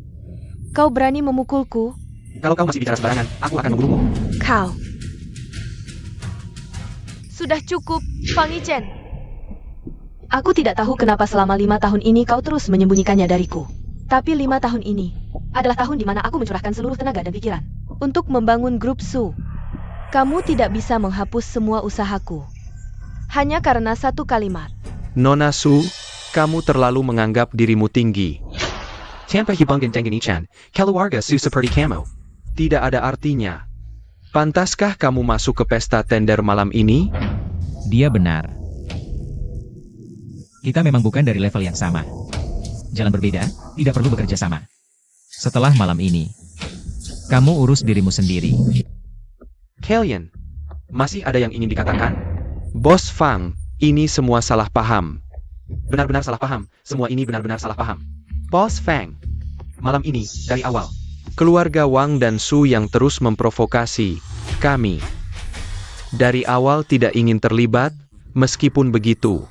kau berani memukulku? Kalau kau masih bicara sembarangan, aku akan membunuhmu. Kau. Sudah cukup, Fang Yichen. Aku tidak tahu kenapa selama 5 tahun ini kau terus menyembunyikannya dariku. Tapi 5 tahun ini adalah tahun di mana aku mencurahkan seluruh tenaga dan pikiran untuk membangun grup Su. Kamu tidak bisa menghapus semua usahaku hanya karena satu kalimat. Nona Su, kamu terlalu menganggap dirimu tinggi. Tanpa hubungan dengan Ichan, keluarga Su seperti kamu. Tidak ada artinya. Pantaskah kamu masuk ke pesta tender malam ini? Dia benar. Kita memang bukan dari level yang sama. Jalan berbeda, tidak perlu bekerja sama. Setelah malam ini, kamu urus dirimu sendiri. Kalian, Masih ada yang ingin dikatakan? Bos Fang, ini semua salah paham. Benar-benar salah paham. Semua ini benar-benar salah paham. Bos Fang, Malam ini, dari awal, keluarga Wang dan Su yang terus memprovokasi kami. Dari awal tidak ingin terlibat, meskipun begitu.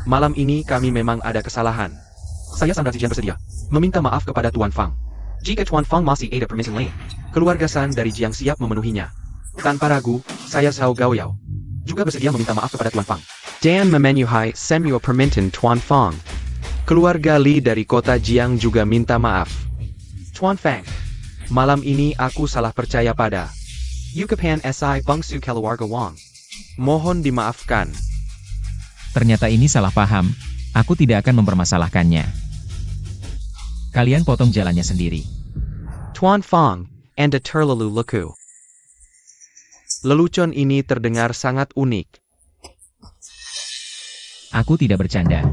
malam ini kami memang ada kesalahan. Saya Sandra Zijian bersedia meminta maaf kepada Tuan Fang. Jika Tuan Fang masih ada permintaan lain, keluarga San dari Jiang siap memenuhinya. Tanpa ragu, saya Zhao Gaoyao juga bersedia meminta maaf kepada Tuan Fang. Dan memenuhi semua permintaan Tuan Fang. Keluarga Li dari kota Jiang juga minta maaf. Tuan Fang, Malam ini aku salah percaya pada. Yukapan Si Bangsu keluarga Wang. Mohon dimaafkan. Ternyata ini salah paham, aku tidak akan mempermasalahkannya. Kalian potong jalannya sendiri. Tuan Fang, Anda terlalu lucu. Lelucon ini terdengar sangat unik. Aku tidak bercanda.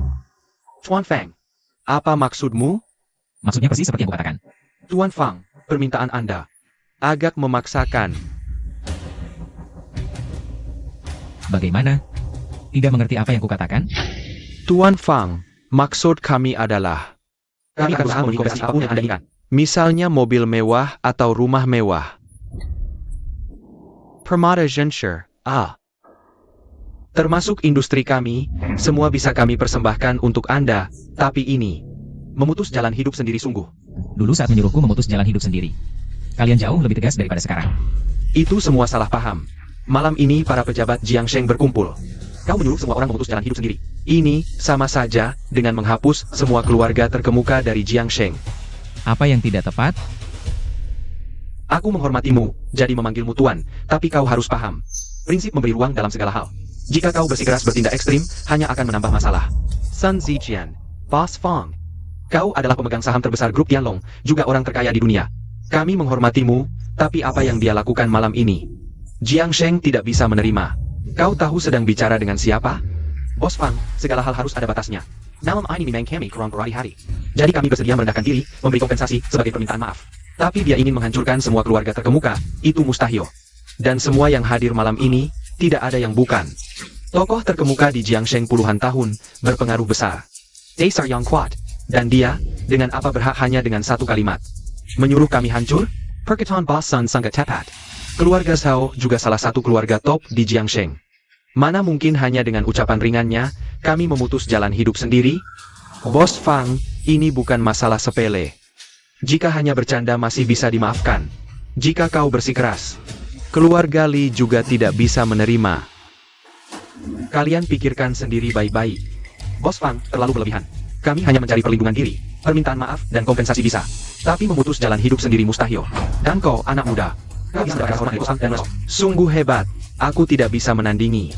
Tuan Fang, Apa maksudmu? Maksudnya persis seperti yang kukatakan. Tuan Fang, permintaan Anda. Agak memaksakan. Bagaimana? Tidak mengerti apa yang kukatakan? Tuan Fang, maksud kami adalah, Kami akan berusaha menginvestasi apapun yang Anda inginkan. misalnya mobil mewah atau rumah mewah. Permata Gensher, Termasuk industri kami, semua bisa kami persembahkan untuk Anda, tapi ini memutus jalan hidup sendiri sungguh. Dulu saat menyuruhku memutus jalan hidup sendiri. Kalian jauh lebih tegas daripada sekarang. Itu semua salah paham. Malam ini para pejabat Jiangsheng berkumpul. Kau menyuruh semua orang memutus jalan hidup sendiri. ini sama saja dengan menghapus semua keluarga terkemuka dari Jiangsheng. Apa yang tidak tepat? Aku menghormatimu, jadi memanggilmu Tuan, tapi kau harus paham. Prinsip memberi ruang dalam segala hal. Jika kau bersikeras bertindak ekstrim, hanya akan menambah masalah. Sun Zijian, Boss Fang. Kau adalah pemegang saham terbesar grup Tianlong, juga orang terkaya di dunia. Kami menghormatimu, tapi apa yang dia lakukan malam ini? Jiangsheng tidak bisa menerima. Kau tahu sedang bicara dengan siapa? Bos Fang, segala hal harus ada batasnya. Malam ini memang kami kurang berhati-hati. Jadi kami bersedia merendahkan diri, memberi kompensasi sebagai permintaan maaf. Tapi dia ingin menghancurkan semua keluarga terkemuka, itu mustahil. Dan semua yang hadir malam ini, tidak ada yang bukan. Tokoh terkemuka di Jiangsheng puluhan tahun, berpengaruh besar. Dasar yang kuat. Dan dia, dengan apa berhak hanya dengan satu kalimat. Menyuruh kami hancur? Perkataan Boss Sun sangat tepat. Keluarga Shao juga salah satu keluarga top di Jiangsheng. Mana mungkin hanya dengan ucapan ringannya, kami memutus jalan hidup sendiri? Bos Fang, ini bukan masalah sepele. Jika hanya bercanda masih bisa dimaafkan. Jika kau bersikeras, keluarga Li juga tidak bisa menerima. Kalian pikirkan sendiri baik-baik. Bos Fang terlalu berlebihan. Kami hanya mencari perlindungan diri, permintaan maaf dan kompensasi bisa. Tapi memutus jalan hidup sendiri mustahil. Dan kau, anak muda, kau bisa berkata hormat Bos Fang dan Bos. Sungguh hebat. Aku tidak bisa menandingi.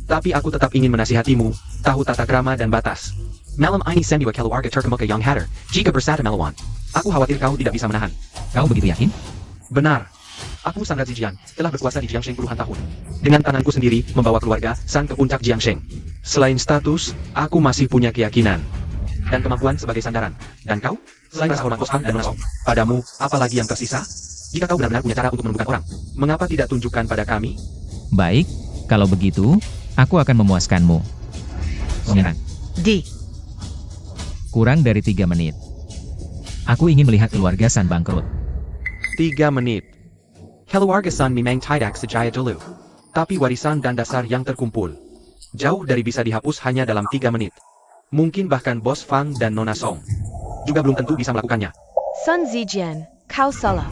Tapi aku tetap ingin menasihatimu, tahu tata krama dan batas. Malam ini sendiwa keluarga terkemuka yang hadir, jika bersatu melawan. Aku khawatir kau tidak bisa menahan. Kau begitu yakin? Benar. Aku Sang Zijian, telah berkuasa di Jiangsheng puluhan tahun. Dengan tanganku sendiri, membawa keluarga San ke puncak Jiangsheng. Selain status, aku masih punya keyakinan. Dan kemampuan sebagai sandaran. Dan kau? Selain rasa hormat Bos Fang dan Menasong. Padamu, apalagi yang tersisa? Jika kau benar-benar punya cara untuk menumbuhkan orang, mengapa tidak tunjukkan pada kami? Baik, kalau begitu, aku akan memuaskanmu. Pengiran, Di. kurang dari 3 menit. Aku ingin melihat keluarga San bangkrut. 3 menit. Keluarga San memang tidak sejaya dulu. Tapi warisan dan dasar yang terkumpul jauh dari bisa dihapus hanya dalam 3 menit. Mungkin bahkan Bos Fang dan Nona Song juga belum tentu bisa melakukannya. Sun Zijian, kau salah.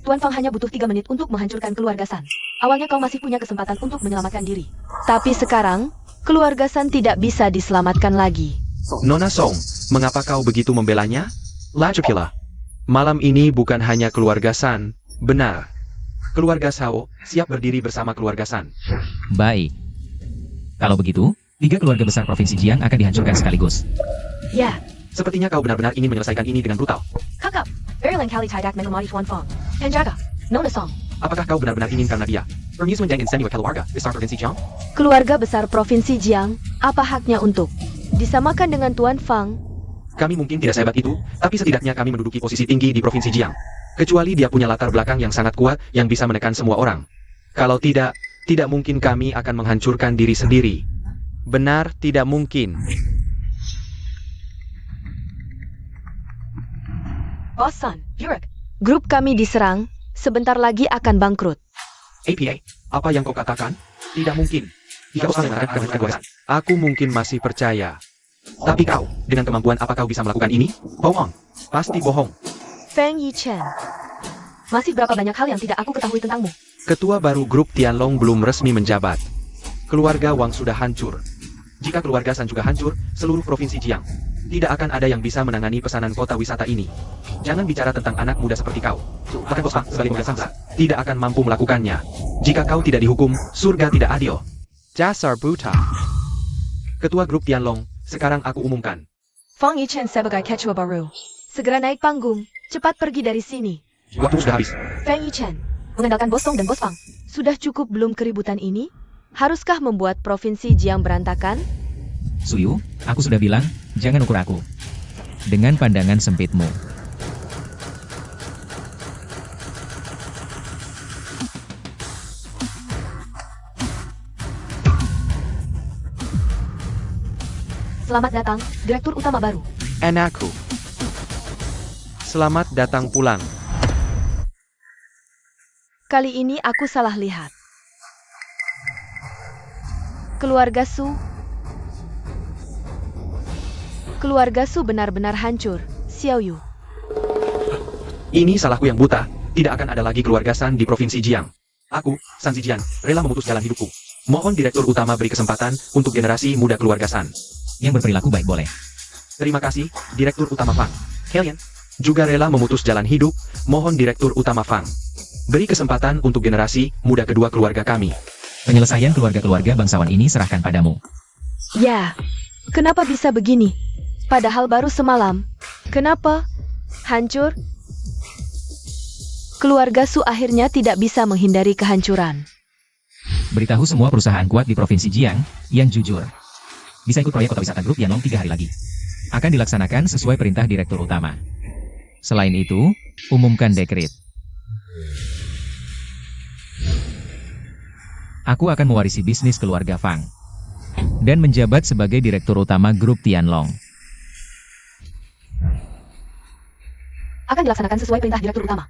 Tuan Fang hanya butuh 3 menit untuk menghancurkan keluarga San. Awalnya kau masih punya kesempatan untuk menyelamatkan diri. Tapi sekarang, keluarga San tidak bisa diselamatkan lagi. Nona Song, mengapa kau begitu membelanya? Lajapila. Malam ini bukan hanya keluarga San, benar. Keluarga Shao siap berdiri bersama keluarga San. Baik. Kalau begitu, 3 keluarga besar Provinsi Jiang akan dihancurkan sekaligus. Ya, Sepertinya kau benar-benar ingin menyelesaikan ini dengan brutal. kakak. Berlang kali tidak mengemari Tuan Fang. Penjaga, Nona Song. Apakah kau benar-benar ingin karena dia? Permusuhan dan insendiwa keluarga besar Provinsi Jiang? Keluarga besar Provinsi Jiang, apa haknya untuk disamakan dengan Tuan Fang? Kami mungkin tidak sehebat itu, tapi setidaknya kami menduduki posisi tinggi di Provinsi Jiang. Kecuali dia punya latar belakang yang sangat kuat yang bisa menekan semua orang. Kalau tidak, tidak mungkin kami akan menghancurkan diri sendiri. Benar, tidak mungkin. Bos Sun, Yurik. Grup kami diserang, sebentar lagi akan bangkrut. APA, apa yang kau katakan? Tidak mungkin. Jika kau salah akan menghancurkan warisan. Aku mungkin masih percaya. Tapi kau, dengan kemampuan apa kau bisa melakukan ini? Bohong. Pasti bohong. Feng Yichen. Masih berapa banyak hal yang tidak aku ketahui tentangmu? Ketua baru grup Tianlong belum resmi menjabat. Keluarga Wang sudah hancur. Jika keluarga San juga hancur, seluruh Provinsi Jiang tidak akan ada yang bisa menangani pesanan kota wisata ini. Jangan bicara tentang anak muda seperti kau. Bahkan Bos Fang sebagai pemegang Samsa tidak akan mampu melakukannya. Jika kau tidak dihukum, surga tidak adil. Dasar buta. Ketua grup Tianlong, sekarang aku umumkan. Feng Yichen sebagai ketua baru. Segera naik panggung, cepat pergi dari sini. Waktu sudah habis. Feng Yichen, mengandalkan Bos Song dan Bos Fang. Sudah cukup belum keributan ini? Haruskah membuat Provinsi Jiang berantakan? Suyu, aku sudah bilang, jangan ukur aku dengan pandangan sempitmu. Selamat datang, Direktur Utama baru. Anakku. Selamat datang pulang. Kali ini aku salah lihat. Keluarga Su benar-benar hancur, Xiao Yu. Ini salahku yang buta. Tidak akan ada lagi keluarga San di Provinsi Jiang. Aku, San Zijian, rela memutus jalan hidupku. Mohon Direktur Utama beri kesempatan untuk generasi muda keluarga San. Yang berperilaku baik boleh. Terima kasih, Direktur Utama Fang. Kalian juga rela memutus jalan hidup. Mohon Direktur Utama Fang beri kesempatan untuk generasi muda kedua keluarga kami. Penyelesaian keluarga-keluarga bangsawan ini serahkan padamu. Ya, kenapa bisa begini? Padahal baru semalam. Kenapa? Hancur? Keluarga Su akhirnya tidak bisa menghindari kehancuran. Beritahu semua perusahaan kuat di Provinsi Jiang yang jujur. Bisa ikut proyek kota wisata grup Yanlong 3 hari lagi. Akan dilaksanakan sesuai perintah Direktur Utama. Selain itu, umumkan dekret. Aku akan mewarisi bisnis keluarga Fang. Dan menjabat sebagai Direktur Utama Grup Tianlong. Akan dilaksanakan sesuai perintah Direktur Utama.